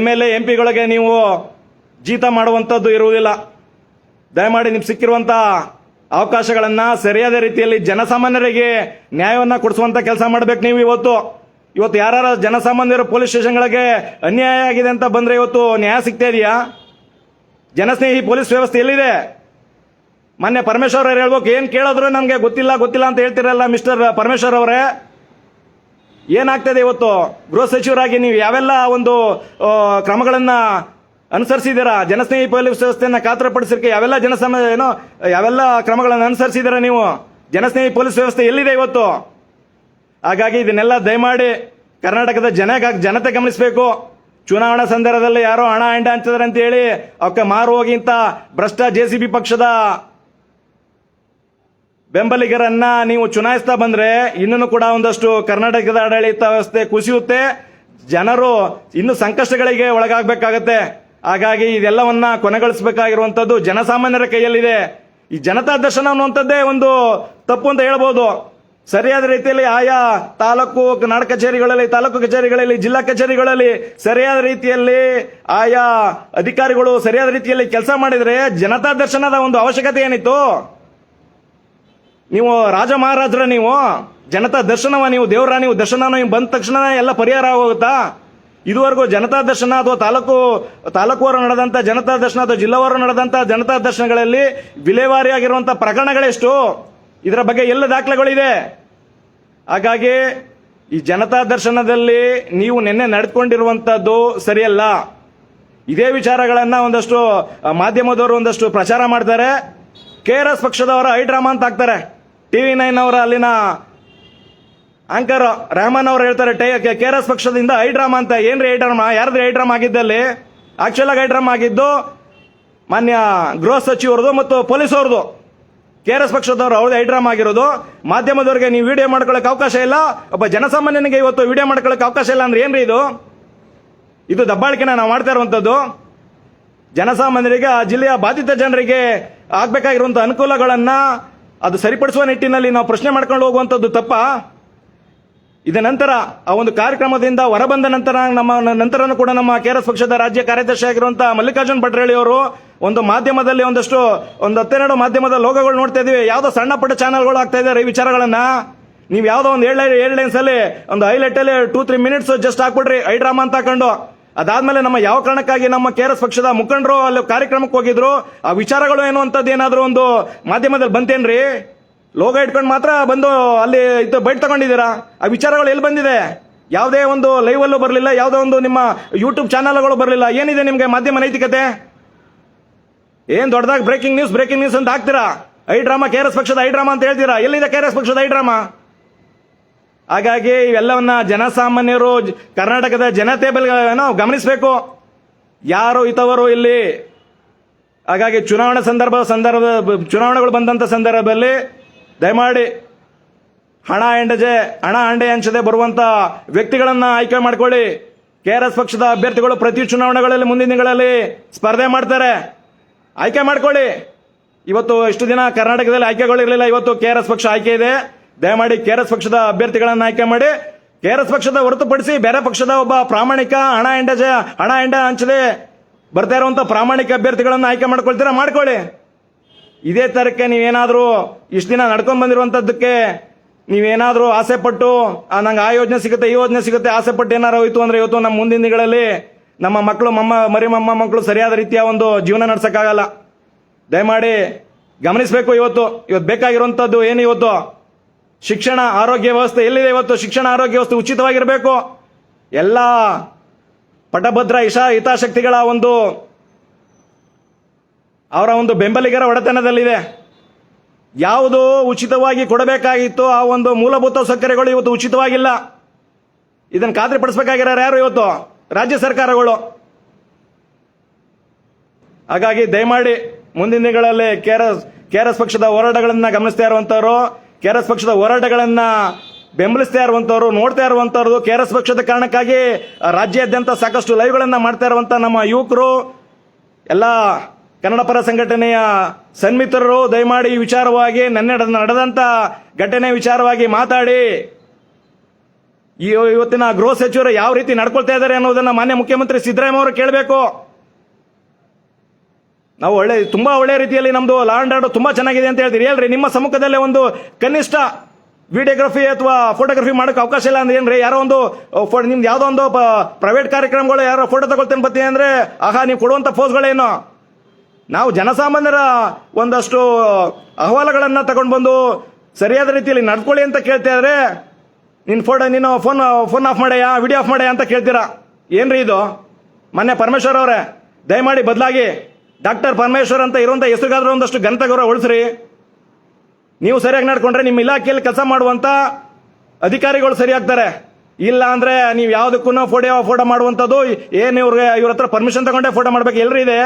MLA MP ನೀವು ಜೀತ ಮಾಡುವಂತದ್ದು ಇರುವುದಿಲ್ಲ. ದಯಮಾಡಿ ನಿಮ್ಗೆ ಸಿಕ್ಕಿರುವಂತ ಅವಕಾಶಗಳನ್ನ ಸರಿಯಾದ ರೀತಿಯಲ್ಲಿ ಜನಸಾಮಾನ್ಯರಿಗೆ ನ್ಯಾಯವನ್ನ ಕೊಡಿಸುವಂತ ಕೆಲಸ ಮಾಡಬೇಕು. ನೀವು ಇವತ್ತು ಯಾರ ಜನಸಾಮಾನ್ಯರು ಪೊಲೀಸ್ ಸ್ಟೇಷನ್ಗಳಿಗೆ ಅನ್ಯಾಯ ಆಗಿದೆ ಅಂತ ಬಂದ್ರೆ ಇವತ್ತು ನ್ಯಾಯ ಸಿಗ್ತಾ ಇದೆಯಾ? ಜನಸ್ನೇಹಿ ಪೊಲೀಸ್ ವ್ಯವಸ್ಥೆ ಎಲ್ಲಿದೆ? ಮೊನ್ನೆ ಪರಮೇಶ್ವರ್ ಅವರು ಹೇಳ್ಬೇಕು, ಏನ್ ಕೇಳಿದ್ರು ನಮ್ಗೆ ಗೊತ್ತಿಲ್ಲ ಅಂತ ಹೇಳ್ತಿರಲ್ಲ ಮಿಸ್ಟರ್ ಪರಮೇಶ್ವರ್ ಅವರೇ. ಏನಾಗ್ತದೆ ಇವತ್ತು ಗೃಹ ಸಚಿವರಾಗಿ ನೀವು ಯಾವೆಲ್ಲ ಒಂದು ಕ್ರಮಗಳನ್ನ ಅನುಸರಿಸಿದ್ದೀರಾ? ಜನಸ್ನೇಹಿ ಪೊಲೀಸ್ ವ್ಯವಸ್ಥೆಯನ್ನ ಖಾತರಿಪಡಿಸಲಿಕ್ಕೆ ಯಾವೆಲ್ಲ ಕ್ರಮಗಳನ್ನು ಅನುಸರಿಸಿದ್ದೀರಾ ನೀವು? ಜನಸ್ನೇಹಿ ಪೊಲೀಸ್ ವ್ಯವಸ್ಥೆ ಎಲ್ಲಿದೆ ಇವತ್ತು? ಹಾಗಾಗಿ ಇದನ್ನೆಲ್ಲ ದಯಮಾಡಿ ಕರ್ನಾಟಕದ ಜನತೆ ಗಮನಿಸಬೇಕು. ಚುನಾವಣಾ ಸಂದರ್ಭದಲ್ಲಿ ಯಾರೋ ಹಣ ಅಂತಿದ್ದಾರೆ ಅಂತ ಹೇಳಿ ಅವಕ್ಕೆ ಮಾರು ಹೋಗಿಂತ ಭ್ರಷ್ಟ JCB ಪಕ್ಷದ ಬೆಂಬಲಿಗರನ್ನ ನೀವು ಚುನಾಯಿಸ್ತಾ ಬಂದ್ರೆ ಇನ್ನೂ ಕೂಡ ಒಂದಷ್ಟು ಕರ್ನಾಟಕದ ಆಡಳಿತ ವ್ಯವಸ್ಥೆ ಕುಸಿಯುತ್ತೆ. ಜನರು ಇನ್ನು ಸಂಕಷ್ಟಗಳಿಗೆ ಒಳಗಾಗಬೇಕಾಗತ್ತೆ. ಹಾಗಾಗಿ ಇದೆಲ್ಲವನ್ನ ಕೊನೆಗೊಳಿಸಬೇಕಾಗಿರುವಂತದ್ದು ಜನಸಾಮಾನ್ಯರ ಕೈಯಲ್ಲಿದೆ. ಈ ಜನತಾ ದರ್ಶನ ಅನ್ನುವಂಥದ್ದೇ ಒಂದು ತಪ್ಪು ಅಂತ ಹೇಳ್ಬೋದು. ಸರಿಯಾದ ರೀತಿಯಲ್ಲಿ ಆಯಾ ತಾಲೂಕು ಕಚೇರಿಗಳಲ್ಲಿ ಜಿಲ್ಲಾ ಕಚೇರಿಗಳಲ್ಲಿ ಸರಿಯಾದ ರೀತಿಯಲ್ಲಿ ಆಯಾ ಅಧಿಕಾರಿಗಳು ಸರಿಯಾದ ರೀತಿಯಲ್ಲಿ ಕೆಲಸ ಮಾಡಿದ್ರೆ ಜನತಾ ದರ್ಶನದ ಒಂದು ಅವಶ್ಯಕತೆ ಏನಿತ್ತು? ನೀವು ರಾಜ ಮಹಾರಾಜರ, ನೀವು ಜನತಾ ದರ್ಶನವ, ನೀವು ದೇವರ, ನೀವು ದರ್ಶನ ಬಂದ ತಕ್ಷಣ ಎಲ್ಲ ಪರಿಹಾರ ಆಗೋಗುತ್ತಾ? ಇದುವರೆಗೂ ಜನತಾ ದರ್ಶನ ಅಥವಾ ತಾಲೂಕುವಾರು ನಡೆದಂತ ಜನತಾ ದರ್ಶನ ಅಥವಾ ಜಿಲ್ಲಾವಾರು ನಡೆದಂತ ಜನತಾ ದರ್ಶನಗಳಲ್ಲಿ ವಿಲೇವಾರಿ ಆಗಿರುವಂತಹ ಪ್ರಕರಣಗಳೆಷ್ಟು? ಇದರ ಬಗ್ಗೆ ಎಲ್ಲ ದಾಖಲೆಗಳಿದೆ. ಹಾಗಾಗಿ ಈ ಜನತಾ ದರ್ಶನದಲ್ಲಿ ನೀವು ನಿನ್ನೆ ನಡೆದುಕೊಂಡಿರುವಂತದ್ದು ಸರಿಯಲ್ಲ. ಇದೇ ವಿಚಾರಗಳನ್ನ ಒಂದಷ್ಟು ಮಾಧ್ಯಮದವರು ಒಂದಷ್ಟು ಪ್ರಚಾರ ಮಾಡ್ತಾರೆ. KRS ಪಕ್ಷದವರ ಹೈಡ್ರಾಮಾ ಅಂತ ಹಾಕ್ತಾರೆ. TV9 ಅವರ ಅಲ್ಲಿನ ಆಂಕರ್ ರೆಹಮಾನ್ ಅವರು ಹೇಳ್ತಾರೆ KRS ಪಕ್ಷದಿಂದ ಹೈಡ್ರಾಮಾ ಅಂತ. ಏನ್ರಿ ಹೈಡ್ರಾಮಾ? ಯಾರದ್ರಿ ಹೈಡ್ರಾಮಾ ಆಗಿದ್ದಲ್ಲಿ? ಆಕ್ಚುಲ್ ಆಗಿ ಹೈಡ್ರಾಮಾ ಆಗಿದ್ದು ಮಾನ್ಯ ಗೃಹ ಸಚಿವರದು ಮತ್ತು ಪೊಲೀಸ್ ಅವ್ರದ್ದು. KRS ಪಕ್ಷದವರು ಅವ್ರದ್ದು ಹೈಡ್ರಾಮಾ ಆಗಿರೋದು. ಮಾಧ್ಯಮದವರಿಗೆ ನೀವು ವಿಡಿಯೋ ಮಾಡ್ಕೊಳ್ಳೋಕೆ ಅವಕಾಶ ಇಲ್ಲ, ಒಬ್ಬ ಜನಸಾಮಾನ್ಯನಿಗೆ ಇವತ್ತು ವಿಡಿಯೋ ಮಾಡ್ಕೊಳ್ಳೋಕೆ ಅವಕಾಶ ಇಲ್ಲ ಅಂದ್ರೆ ಏನ್ರಿ ಇದು ದಬ್ಬಾಳಿಕೆನ ನಾವು ಮಾಡ್ತಾ ಇರುವಂತದ್ದು. ಜನಸಾಮಾನ್ಯರಿಗೆ, ಆ ಜಿಲ್ಲೆಯ ಬಾಧಿತ ಜನರಿಗೆ ಆಗ್ಬೇಕಾಗಿರುವಂತಹ ಅನುಕೂಲಗಳನ್ನ ಅದು ಸರಿಪಡಿಸುವ ನಿಟ್ಟಿನಲ್ಲಿ ನಾವು ಪ್ರಶ್ನೆ ಮಾಡ್ಕೊಂಡು ಹೋಗುವಂಥದ್ದು ತಪ್ಪ. ಇದ ನಂತರ ಆ ಒಂದು ಕಾರ್ಯಕ್ರಮದಿಂದ ಹೊರಬಂದ ನಂತರನೂ ಕೂಡ ನಮ್ಮ ಕೆಆರ್ಎಸ್ ಪಕ್ಷದ ರಾಜ್ಯ ಕಾರ್ಯದರ್ಶಿ ಆಗಿರುವಂತಹ ಮಲ್ಲಿಕಾರ್ಜುನ್ ಭಟ್ರೇಳಿ ಅವರು ಒಂದು ಮಾಧ್ಯಮದಲ್ಲಿ ಒಂದು 12 ಮಾಧ್ಯಮದ ಲೋಗೋಗಳು ನೋಡ್ತಾ ಇದೀವಿ. ಯಾವ್ದೋ ಸಣ್ಣ ಪುಟ್ಟ ಚಾನೆಲ್ಗಳು ಆಗ್ತಾ ಇದಾರೆ ಈ ವಿಚಾರಗಳನ್ನ. ನೀವು ಯಾವ್ದೋ ಒಂದು 7 ಲೈನ್ಸ್ ಅಲ್ಲಿ ಒಂದು ಹೈಲೈಟ್ ಅಲ್ಲಿ 2-3 ಮಿನಿಟ್ಸ್ ಜಸ್ಟ್ ಹಾಕ್ಬಿಡ್ರಿ ಐ ಡ್ರಾಮಾ ಅಂತ ಹಾಕೊಂಡು. ಅದಾದ್ಮೇಲೆ ನಮ್ಮ ಯಾವ ಕಾರಣಕ್ಕಾಗಿ ನಮ್ಮ ಕೆಆರ್ಎಸ್ ಪಕ್ಷದ ಮುಖಂಡರು ಅಲ್ಲಿ ಕಾರ್ಯಕ್ರಮಕ್ಕೆ ಹೋಗಿದ್ರು, ಆ ವಿಚಾರಗಳು ಏನು ಅಂತದ್ದು ಏನಾದ್ರು ಒಂದು ಮಾಧ್ಯಮದಲ್ಲಿ ಬಂತೇನ್ರಿ? ಲೋಗೋ ಇಟ್ಕೊಂಡು ಮಾತ್ರ ಬಂದು ಅಲ್ಲಿ ಬೈಟ್ ತಗೊಂಡಿದ್ದೀರಾ. ಆ ವಿಚಾರಗಳು ಎಲ್ಲಿ ಬಂದಿದೆ? ಯಾವುದೇ ಒಂದು ಲೈವ್ ಅಲ್ಲೂ ಬರಲಿಲ್ಲ, ಯಾವುದೇ ಒಂದು ನಿಮ್ಮ ಯೂಟ್ಯೂಬ್ ಚಾನಲ್ಗಳು ಬರಲಿಲ್ಲ. ಏನಿದೆ ನಿಮ್ಗೆ ಮಾಧ್ಯಮ ನೈತಿಕತೆ? ಏನ್ ದೊಡ್ಡದಾಗಿ ಬ್ರೇಕಿಂಗ್ ನ್ಯೂಸ್ ಅಂತ ಹಾಕ್ತೀರಾ? ಐ ಡ್ರಾಮಾ, ಕೆಆರ್ಎಸ್ ಪಕ್ಷದ ಐ ಡ್ರಾಮಾ ಅಂತ ಹೇಳ್ತೀರಾ. ಎಲ್ಲಿದೆ ಕೆಆರ್ಎಸ್ ಪಕ್ಷದ ಐ ಡ್ರಾಮಾ? ಹಾಗಾಗಿ ಇವೆಲ್ಲವನ್ನ ಜನಸಾಮಾನ್ಯರು, ಕರ್ನಾಟಕದ ಜನತೆ ಗಮನಿಸಬೇಕು, ಯಾರು ಹಿತವರು ಇಲ್ಲಿ. ಹಾಗಾಗಿ ಚುನಾವಣೆಗಳು ಬಂದಂತ ಸಂದರ್ಭದಲ್ಲಿ ದಯಮಾಡಿ ಹಣ ಅಂಡೆ ಹಂಚದೆ ಬರುವಂತ ವ್ಯಕ್ತಿಗಳನ್ನ ಆಯ್ಕೆ ಮಾಡ್ಕೊಳ್ಳಿ. ಕೆಆರ್ಎಸ್ ಪಕ್ಷದ ಅಭ್ಯರ್ಥಿಗಳು ಪ್ರತಿ ಚುನಾವಣೆಗಳಲ್ಲಿ ಮುಂದಿನ ದಿನಗಳಲ್ಲಿ ಸ್ಪರ್ಧೆ ಮಾಡ್ತಾರೆ, ಆಯ್ಕೆ ಮಾಡ್ಕೊಳ್ಳಿ. ಇವತ್ತು ಇಷ್ಟು ದಿನ ಕರ್ನಾಟಕದಲ್ಲಿ ಆಯ್ಕೆಗಳಿರಲಿಲ್ಲ, ಇವತ್ತು ಕೆಆರ್ಎಸ್ ಪಕ್ಷ ಆಯ್ಕೆ ಇದೆ. ದಯಮಾಡಿ ಕೆಆರ್ಎಸ್ ಪಕ್ಷದ ಅಭ್ಯರ್ಥಿಗಳನ್ನ ಆಯ್ಕೆ ಮಾಡಿ. ಕೆಆರ್ಎಸ್ ಪಕ್ಷದ ಹೊರತುಪಡಿಸಿ ಬೇರೆ ಪಕ್ಷದ ಒಬ್ಬ ಪ್ರಾಮಾಣಿಕ ಹಣ ಎಂಡ ಹಂಚದೆ ಬರ್ತಾ ಇರುವಂತ ಪ್ರಾಮಾಣಿಕ ಅಭ್ಯರ್ಥಿಗಳನ್ನ ಆಯ್ಕೆ ಮಾಡ್ಕೊಳ್ತೀರಾ, ಮಾಡ್ಕೊಳ್ಳಿ. ಇದೇ ತರಕ್ಕೆ ನೀವೇನಾದ್ರೂ ಇಷ್ಟು ದಿನ ನಡ್ಕೊಂಡ್ ಬಂದಿರುವಂತದ್ದಕ್ಕೆ ನೀವೇನಾದ್ರೂ ಆಸೆ ಪಟ್ಟು ನಂಗೆ ಆ ಯೋಜನೆ ಸಿಗುತ್ತೆ ಈ ಯೋಜನೆ ಸಿಗುತ್ತೆ ಆಸೆ ಪಟ್ಟು ಏನಾರು ಹೋಯ್ತು ಅಂದ್ರೆ ಇವತ್ತು ನಮ್ಮ ಮುಂದಿನ ದಿನಗಳಲ್ಲಿ ನಮ್ಮ ಮಕ್ಕಳು ಮಕ್ಕಳು ಸರಿಯಾದ ರೀತಿಯ ಒಂದು ಜೀವನ ನಡ್ಸಕ್ಕಾಗಲ್ಲ. ದಯಮಾಡಿ ಗಮನಿಸಬೇಕು. ಇವತ್ತು ಬೇಕಾಗಿರುವಂತದ್ದು ಏನು? ಇವತ್ತು ಶಿಕ್ಷಣ ಆರೋಗ್ಯ ವ್ಯವಸ್ಥೆ ಎಲ್ಲಿದೆ? ಇವತ್ತು ಶಿಕ್ಷಣ ಆರೋಗ್ಯ ವ್ಯವಸ್ಥೆ ಉಚಿತವಾಗಿರಬೇಕು. ಎಲ್ಲ ಪಟಭದ್ರ ಹಿತಾಸಕ್ತಿಗಳ ಅವರ ಒಂದು ಬೆಂಬಲಿಗರ ಒಡೆತನದಲ್ಲಿದೆ. ಯಾವುದು ಉಚಿತವಾಗಿ ಕೊಡಬೇಕಾಗಿತ್ತು ಆ ಒಂದು ಮೂಲಭೂತ ಸೌಕರ್ಯಗಳು ಇವತ್ತು ಉಚಿತವಾಗಿಲ್ಲ. ಇದನ್ನು ಖಾತ್ರಿಪಡಿಸಬೇಕಾಗಿರೋರು ಯಾರು? ಇವತ್ತು ರಾಜ್ಯ ಸರ್ಕಾರಗಳು. ಹಾಗಾಗಿ ದಯಮಾಡಿ ಮುಂದಿನ ದಿನಗಳಲ್ಲಿ ಕೆಆರ್ಎಸ್ ಪಕ್ಷದ ಹೋರಾಟಗಳನ್ನ ಗಮನಿಸ್ತಾ ಇರುವಂತವರು, ಕೆಆರ್ಎಸ್ ಪಕ್ಷದ ಹೋರಾಟಗಳನ್ನ ಬೆಂಬಲಿಸ್ತಾ ಇರುವಂತವರು, ನೋಡ್ತಾ ಇರುವಂತವ್ರು, ಕೆಆರ್ಎಸ್ ಪಕ್ಷದ ಕಾರಣಕ್ಕಾಗಿ ರಾಜ್ಯಾದ್ಯಂತ ಸಾಕಷ್ಟು ಲೈವ್ಗಳನ್ನ ಮಾಡ್ತಾ ಇರುವಂತ ನಮ್ಮ ಯುವಕರು, ಎಲ್ಲ ಕನ್ನಡ ಪರ ಸಂಘಟನೆಯ ಸನ್ಮಿತ್ರರು ದಯಮಾಡಿ ಈ ವಿಚಾರವಾಗಿ ನಡೆದಂತ ಘಟನೆ ವಿಚಾರವಾಗಿ ಮಾತಾಡಿ. ಇವತ್ತಿನ ಗೃಹ ಸಚಿವರು ಯಾವ ರೀತಿ ನಡ್ಕೊಳ್ತಾ ಇದ್ದಾರೆ ಅನ್ನೋದನ್ನ ಮಾನ್ಯ ಮುಖ್ಯಮಂತ್ರಿ ಸಿದ್ದರಾಮಯ್ಯ ಅವರು ಕೇಳಬೇಕು. ನಾವು ತುಂಬಾ ಒಳ್ಳೆ ರೀತಿಯಲ್ಲಿ ನಮ್ದು ಲಾ ಅಂಡ್ ಆರ್ಡರ್ ತುಂಬಾ ಚೆನ್ನಾಗಿದೆ ಅಂತ ಹೇಳ್ತೀರಿ. ಹೇಳ್ರಿ, ನಿಮ್ಮ ಸಮ್ಮುಖದಲ್ಲೇ ಒಂದು ಕನಿಷ್ಠ ವಿಡಿಯೋಗ್ರಫಿ ಅಥವಾ ಫೋಟೋಗ್ರಫಿ ಮಾಡೋಕೆ ಅವಕಾಶ ಇಲ್ಲ ಅಂದ್ರೆ ಏನ್ರಿ? ಯಾರೋ ಒಂದು ನಿಮ್ದು ಯಾವ್ದೋ ಒಂದು ಪ್ರೈವೇಟ್ ಕಾರ್ಯಕ್ರಮಗಳು ಯಾರೋ ಫೋಟೋ ತಗೊಳ್ತೇನೆ ಬರ್ತೀನಿ ಅಂದ್ರೆ ಆಹಾ ನೀವು ಕೊಡುವಂತ ಫೋಸ್ಗಳೇನು? ನಾವು ಜನಸಾಮಾನ್ಯರ ಒಂದಷ್ಟು ಅಹವಾಲುಗಳನ್ನ ತಗೊಂಡು ಬಂದು ಸರಿಯಾದ ರೀತಿಯಲ್ಲಿ ನಡ್ಕೊಳ್ಳಿ ಅಂತ ಕೇಳ್ತಾ ಇದ್ರೆ ನೀನು ಫೋನ್ ಆಫ್ ಮಾಡ್ಯಾ, ವಿಡಿಯೋ ಆಫ್ ಮಾಡ್ಯಾ ಅಂತ ಕೇಳ್ತೀರಾ. ಏನ್ರಿ ಇದು? ಮೊನ್ನೆ ಪರಮೇಶ್ವರ್ ಅವರೇ ದಯಮಾಡಿ ಬದಲಾಗಿ ಡಾಕ್ಟರ್ ಪರಮೇಶ್ವರ್ ಅಂತ ಇರುವಂತ ಹೆಸರುಗಾದ್ರೂ ಒಂದಷ್ಟು ಘನತೆ ಗೌರವ ಉಳಿಸ್ರಿ. ನೀವು ಸರಿಯಾಗಿ ನಡ್ಕೊಂಡ್ರೆ ನಿಮ್ಮ ಇಲಾಖೆಯಲ್ಲಿ ಕೆಲಸ ಮಾಡುವಂತ ಅಧಿಕಾರಿಗಳು ಸರಿಯಾಗ್ತಾರೆ. ಇಲ್ಲ ಅಂದ್ರೆ ನೀವು ಯಾವ್ದಕ್ಕೂ ಫೋಟೋ ಮಾಡುವಂತದ್ದು ಏನ್ ಇವ್ರ ಹತ್ರ ಪರ್ಮಿಷನ್ ತಗೊಂಡೆ ಫೋಟೋ ಮಾಡ್ಬೇಕು ಎಲ್ರಿ ಇದೆ?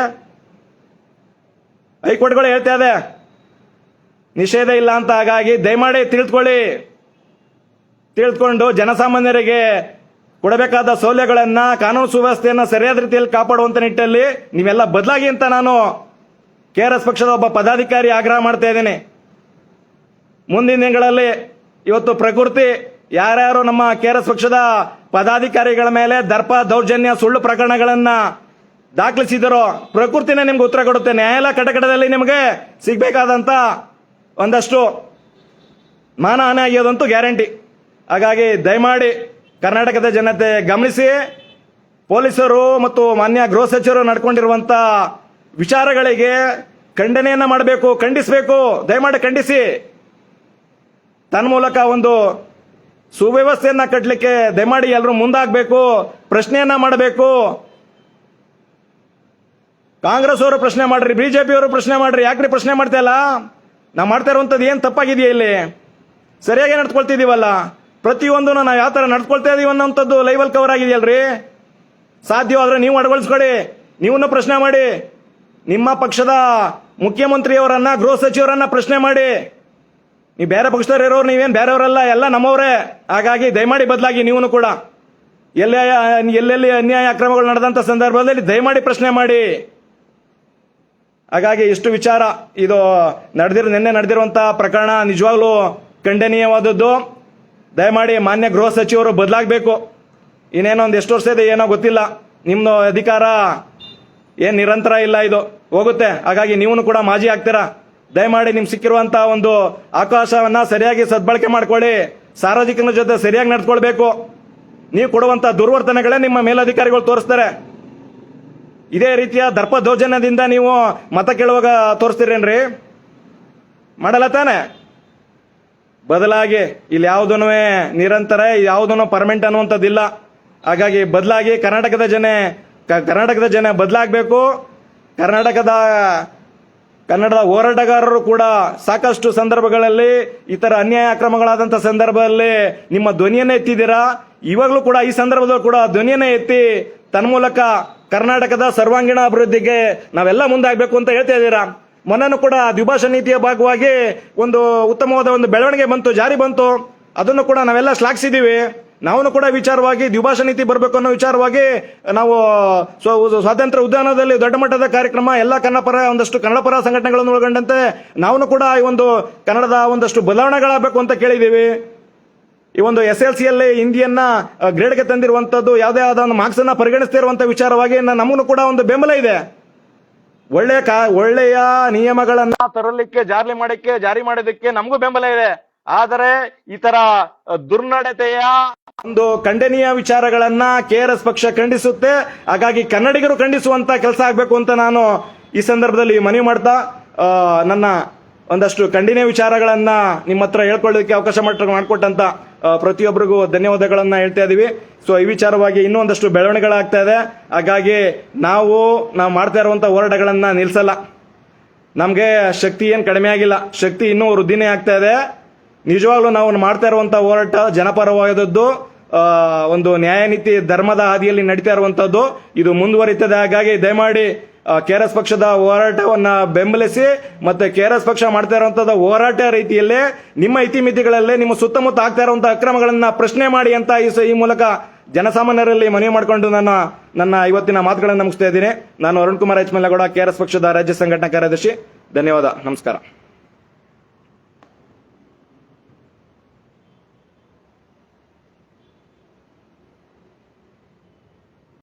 ಹೈಕೋರ್ಟ್ಗಳು ಹೇಳ್ತಾ ಇದೆ ನಿಷೇಧ ಇಲ್ಲ ಅಂತ. ಹಾಗಾಗಿ ದಯಮಾಡಿ ತಿಳಿದುಕೊಂಡು ಜನಸಾಮಾನ್ಯರಿಗೆ ಕೊಡಬೇಕಾದ ಸೌಲಭ್ಯಗಳನ್ನ, ಕಾನೂನು ಸುವ್ಯವಸ್ಥೆಯನ್ನ ಸರಿಯಾದ ರೀತಿಯಲ್ಲಿ ಕಾಪಾಡುವಂತ ನಿಟ್ಟಿನಲ್ಲಿ ನೀವೆಲ್ಲ ಬದಲಾಗಿ ಅಂತ ನಾನು ಕೆಆರ್ಎಸ್ ಪಕ್ಷದ ಒಬ್ಬ ಪದಾಧಿಕಾರಿ ಆಗ್ರಹ ಮಾಡ್ತಾ ಇದ್ದೇನೆ. ಮುಂದಿನ ದಿನಗಳಲ್ಲಿ ಇವತ್ತು ಪ್ರಕೃತಿ ಯಾರ್ಯಾರು ನಮ್ಮ ಕೆಆರ್ಎಸ್ ಪಕ್ಷದ ಪದಾಧಿಕಾರಿಗಳ ಮೇಲೆ ದರ್ಪ ದೌರ್ಜನ್ಯ ಸುಳ್ಳು ಪ್ರಕರಣಗಳನ್ನ ದಾಖಲಿಸಿದರೋ ಪ್ರಕೃತಿನೇ ನಿಮ್ಗೆ ಉತ್ತರ ಕೊಡುತ್ತೆ. ನ್ಯಾಯಾಲಯ ಕಟಕಟದಲ್ಲಿ ನಿಮಗೆ ಸಿಗಬೇಕಾದಂತ ಒಂದಷ್ಟು ಮಾನಹಾನಿ ಆಗಿರೋದಂತೂ ಗ್ಯಾರಂಟಿ. ಹಾಗಾಗಿ ದಯಮಾಡಿ ಕರ್ನಾಟಕದ ಜನತೆ ಗಮನಿಸಿ, ಪೊಲೀಸರು ಮತ್ತು ಮಾನ್ಯ ಗೃಹ ಸಚಿವರು ನಡ್ಕೊಂಡಿರುವಂತ ವಿಚಾರಗಳಿಗೆ ಖಂಡನೆಯನ್ನ ಮಾಡಬೇಕು, ಖಂಡಿಸಬೇಕು. ದಯಮಾಡಿ ಖಂಡಿಸಿ ತನ್ಮೂಲಕ ಒಂದು ಸುವ್ಯವಸ್ಥೆಯನ್ನ ಕಟ್ಟಲಿಕ್ಕೆ ದಯಮಾಡಿ ಎಲ್ಲರೂ ಮುಂದಾಗಬೇಕು, ಪ್ರಶ್ನೆಯನ್ನ ಮಾಡಬೇಕು. ಕಾಂಗ್ರೆಸ್ ಅವರು ಪ್ರಶ್ನೆ ಮಾಡ್ರಿ, ಬಿಜೆಪಿ ಅವರು ಪ್ರಶ್ನೆ ಮಾಡ್ರಿ. ಯಾಕ್ರಿ ಪ್ರಶ್ನೆ ಮಾಡ್ತಾ ಇಲ್ಲ? ನಾವು ಮಾಡ್ತಾ ಇರುವಂತದ್ದು ಏನ್ ತಪ್ಪಾಗಿದೆಯಾ? ಇಲ್ಲಿ ಸರಿಯಾಗಿ ನಡ್ಕೊಳ್ತಿದೀವಲ್ಲ. ಪ್ರತಿಯೊಂದು ನಾವು ಯಾವ ತರ ನಡ್ಕೊಳ್ತಾ ಇದೀವಿ ಅನ್ನೋಂಥದ್ದು ಲೈವಲ್ ಕವರ್ ಆಗಿದೆಯಲ್ರಿ. ಸಾಧ್ಯವಾದ್ರೆ ನೀವು ಅಡಗೊಳಿಸ್ಕೊಡಿ, ನೀವನ್ನ ಪ್ರಶ್ನೆ ಮಾಡಿ, ನಿಮ್ಮ ಪಕ್ಷದ ಮುಖ್ಯಮಂತ್ರಿಯವರನ್ನ, ಗೃಹ ಸಚಿವರನ್ನ ಪ್ರಶ್ನೆ ಮಾಡಿ. ನೀವು ಬೇರೆ ಪಕ್ಷದವ್ರು ಇರೋರು, ನೀವೇನ್ ಬೇರೆಯವರಲ್ಲ, ಎಲ್ಲ ನಮ್ಮವರೇ. ಹಾಗಾಗಿ ದಯಮಾಡಿ ಬದಲಾಗಿ ನೀವು ಕೂಡ ಎಲ್ಲೆಲ್ಲಿ ಅನ್ಯಾಯ ಅಕ್ರಮಗಳು ನಡೆದಂತ ಸಂದರ್ಭದಲ್ಲಿ ದಯಮಾಡಿ ಪ್ರಶ್ನೆ ಮಾಡಿ. ಹಾಗಾಗಿ ಇಷ್ಟು ವಿಚಾರ ಇದು ನಿನ್ನೆ ನಡೆದಿರುವಂತಹ ಪ್ರಕರಣ ನಿಜವಾಗ್ಲೂ ಖಂಡನೀಯವಾದದ್ದು. ದಯಮಾಡಿ ಮಾನ್ಯ ಗೃಹ ಸಚಿವರು ಬದಲಾಗಬೇಕು. ಇನ್ನೇನೋ ಒಂದು ಎಷ್ಟು ವರ್ಷ ಇದೆ ಏನೋ ಗೊತ್ತಿಲ್ಲ, ನಿಮ್ದು ಅಧಿಕಾರ ಏನ್ ನಿರಂತರ ಇಲ್ಲ, ಇದು ಹೋಗುತ್ತೆ. ಹಾಗಾಗಿ ನೀವು ಕೂಡ ಮಾಜಿ ಆಗ್ತೀರಾ. ದಯಮಾಡಿ ನಿಮ್ಗೆ ಸಿಕ್ಕಿರುವಂತಹ ಒಂದು ಅವಕಾಶವನ್ನ ಸರಿಯಾಗಿ ಸದ್ಬಳಕೆ ಮಾಡ್ಕೊಳ್ಳಿ. ಸಾರ್ವಜನಿಕರ ಜೊತೆ ಸರಿಯಾಗಿ ನಡ್ಕೊಳ್ಬೇಕು. ನೀವು ಕೊಡುವಂತಹ ದುರ್ವರ್ತನೆಗಳೇ ನಿಮ್ಮ ಮೇಲಧಿಕಾರಿಗಳು ತೋರಿಸ್ತಾರೆ. ಇದೇ ರೀತಿಯ ದರ್ಪ ದೌರ್ಜನ್ಯದಿಂದ ನೀವು ಮತ ಕೇಳುವಾಗ ತೋರಿಸ್ತೀರೇನ್ರಿ? ಮಾಡಲ್ಲ ತಾನೆ. ಬದಲಾಗಿ ಇಲ್ಲಿ ಯಾವುದೂ ನಿರಂತರ, ಯಾವುದೂ ಪರ್ಮನೆಂಟ್ ಅನ್ನುವಂಥದ್ದಿಲ್ಲ. ಹಾಗಾಗಿ ಬದಲಾಗಿ ಕರ್ನಾಟಕದ ಜನ ಬದಲಾಗಬೇಕು. ಕನ್ನಡದ ಹೋರಾಟಗಾರರು ಕೂಡ ಸಾಕಷ್ಟು ಸಂದರ್ಭಗಳಲ್ಲಿ ಈ ತರ ಅನ್ಯಾಯ ಅಕ್ರಮಗಳಾದಂತಹ ಸಂದರ್ಭದಲ್ಲಿ ನಿಮ್ಮ ಧ್ವನಿಯನ್ನೇ ಎತ್ತಿದ್ದೀರಾ. ಇವಾಗಲೂ ಕೂಡ ಈ ಸಂದರ್ಭದಲ್ಲೂ ಕೂಡ ಧ್ವನಿಯನ್ನೇ ಎತ್ತಿ ತನ್ಮೂಲಕ ಕರ್ನಾಟಕದ ಸರ್ವಾಂಗೀಣ ಅಭಿವೃದ್ಧಿಗೆ ನಾವೆಲ್ಲ ಮುಂದಾಗಬೇಕು ಅಂತ ಹೇಳ್ತಾ ಇದ್ದೀರಾ. ಮೊನ್ನೆನೂ ಕೂಡ ದ್ವಿಭಾಷಾ ನೀತಿಯ ಭಾಗವಾಗಿ ಒಂದು ಉತ್ತಮವಾದ ಒಂದು ಬೆಳವಣಿಗೆ ಬಂತು, ಜಾರಿ ಬಂತು. ಅದನ್ನು ಕೂಡ ನಾವೆಲ್ಲ ಶ್ಲಾಘಿಸಿದ್ದೀವಿ. ನಾವು ಕೂಡ ವಿಚಾರವಾಗಿ ದ್ವಿಭಾಷಾ ನೀತಿ ಬರಬೇಕು ಅನ್ನೋ ವಿಚಾರವಾಗಿ ನಾವು ಸ್ವಾತಂತ್ರ್ಯ ಉದ್ಯಾನದಲ್ಲಿ ದೊಡ್ಡ ಮಟ್ಟದ ಕಾರ್ಯಕ್ರಮ ಎಲ್ಲ ಒಂದಷ್ಟು ಕನ್ನಡ ಪರ ಸಂಘಟನೆಗಳನ್ನು ಒಳಗೊಂಡಂತೆ ನಾವು ಕೂಡ ಈ ಒಂದು ಕನ್ನಡದ ಒಂದಷ್ಟು ಬದಲಾವಣೆಗಳಾಗಬೇಕು ಅಂತ ಕೇಳಿದ್ದೀವಿ. ಈ ಒಂದು SLC ಯಲ್ಲಿ ಹಿಂದಿಯನ್ನ ಗ್ರೇಡ್ಗೆ ತಂದಿರುವಂತದ್ದು, ಯಾವುದೇ ಆದ ಒಂದು ಮಾರ್ಕ್ಸ್ ಅನ್ನ ಪರಿಗಣಿಸ್ತಿರುವಂತ ವಿಚಾರವಾಗಿ ನಮಗೂ ಕೂಡ ಒಂದು ಬೆಂಬಲ ಇದೆ. ಒಳ್ಳೆಯ ನಿಯಮಗಳನ್ನ ತರಲಿಕ್ಕೆ ಜಾರಿ ಮಾಡೋದಕ್ಕೆ ನಮಗೂ ಬೆಂಬಲ ಇದೆ. ಆದರೆ ಈ ತರ ದುರ್ನಡತೆಯ ಒಂದು ಖಂಡನೀಯ ವಿಚಾರಗಳನ್ನ KRS ಪಕ್ಷ ಖಂಡಿಸುತ್ತೆ. ಹಾಗಾಗಿ ಕನ್ನಡಿಗರು ಖಂಡಿಸುವಂತ ಕೆಲಸ ಆಗ್ಬೇಕು ಅಂತ ನಾನು ಈ ಸಂದರ್ಭದಲ್ಲಿ ಮನವಿ ಮಾಡ್ತಾ ನನ್ನ ಒಂದಷ್ಟು ಖಂಡನೀಯ ವಿಚಾರಗಳನ್ನ ನಿಮ್ಮ ಹತ್ರ ಹೇಳ್ಕೊಳ್ಳೋದಕ್ಕೆ ಅವಕಾಶ ಮಾಡಿಕೊಟ್ಟಂತ ಪ್ರತಿಯೊಬ್ಬರಿಗೂ ಧನ್ಯವಾದಗಳನ್ನ ಹೇಳ್ತಾ ಇದೀವಿ. ಸೊ ಈ ವಿಚಾರವಾಗಿ ಇನ್ನೂ ಒಂದಷ್ಟು ಬೆಳವಣಿಗೆಗಳಾಗ್ತಾ ಇದೆ. ಹಾಗಾಗಿ ನಾವು ಮಾಡ್ತಾ ಇರುವಂತ ಹೋರಾಟಗಳನ್ನ ನಿಲ್ಸಲ್ಲ. ನಮ್ಗೆ ಶಕ್ತಿ ಏನ್ ಕಡಿಮೆ ಆಗಿಲ್ಲ, ಶಕ್ತಿ ಇನ್ನೂ ವೃದ್ಧಿನೇ ಆಗ್ತಾ ಇದೆ. ನಿಜವಾಗ್ಲೂ ನಾವು ಮಾಡ್ತಾ ಇರುವಂತಹ ಹೋರಾಟ ಜನಪರವಾದದ್ದು, ಒಂದು ನ್ಯಾಯ ನೀತಿ ಧರ್ಮದ ಹಾದಿಯಲ್ಲಿ ನಡೀತಾ ಇರುವಂತದ್ದು. ಇದು ಮುಂದುವರಿತದೆ. ಹಾಗಾಗಿ ದಯಮಾಡಿ KRS ಪಕ್ಷದ ಹೋರಾಟವನ್ನ ಬೆಂಬಲಿಸಿ, ಮತ್ತೆ KRS ಪಕ್ಷ ಮಾಡ್ತಾ ಇರುವಂತಹ ಹೋರಾಟ ರೀತಿಯಲ್ಲೇ ನಿಮ್ಮ ಇತಿಮಿತಿಗಳಲ್ಲೇ ನಿಮ್ಮ ಸುತ್ತಮುತ್ತ ಆಗ್ತಾ ಇರುವಂತಹ ಅಕ್ರಮಗಳನ್ನ ಪ್ರಶ್ನೆ ಮಾಡಿ ಅಂತ ಈ ಮೂಲಕ ಜನಸಾಮಾನ್ಯರಲ್ಲಿ ಮನವಿ ಮಾಡಿಕೊಂಡು ನನ್ನ ಇವತ್ತಿನ ಮಾತುಗಳನ್ನು ಮುಗಿಸ್ತಾ ಇದ್ದೀನಿ. ನಾನು ಅರುಣ್ ಕುಮಾರ್ H. ಮಲ್ಲೇಗೌಡ, KRS ಪಕ್ಷದ ರಾಜ್ಯ ಸಂಘಟನಾ ಕಾರ್ಯದರ್ಶಿ. ಧನ್ಯವಾದ. ನಮಸ್ಕಾರ.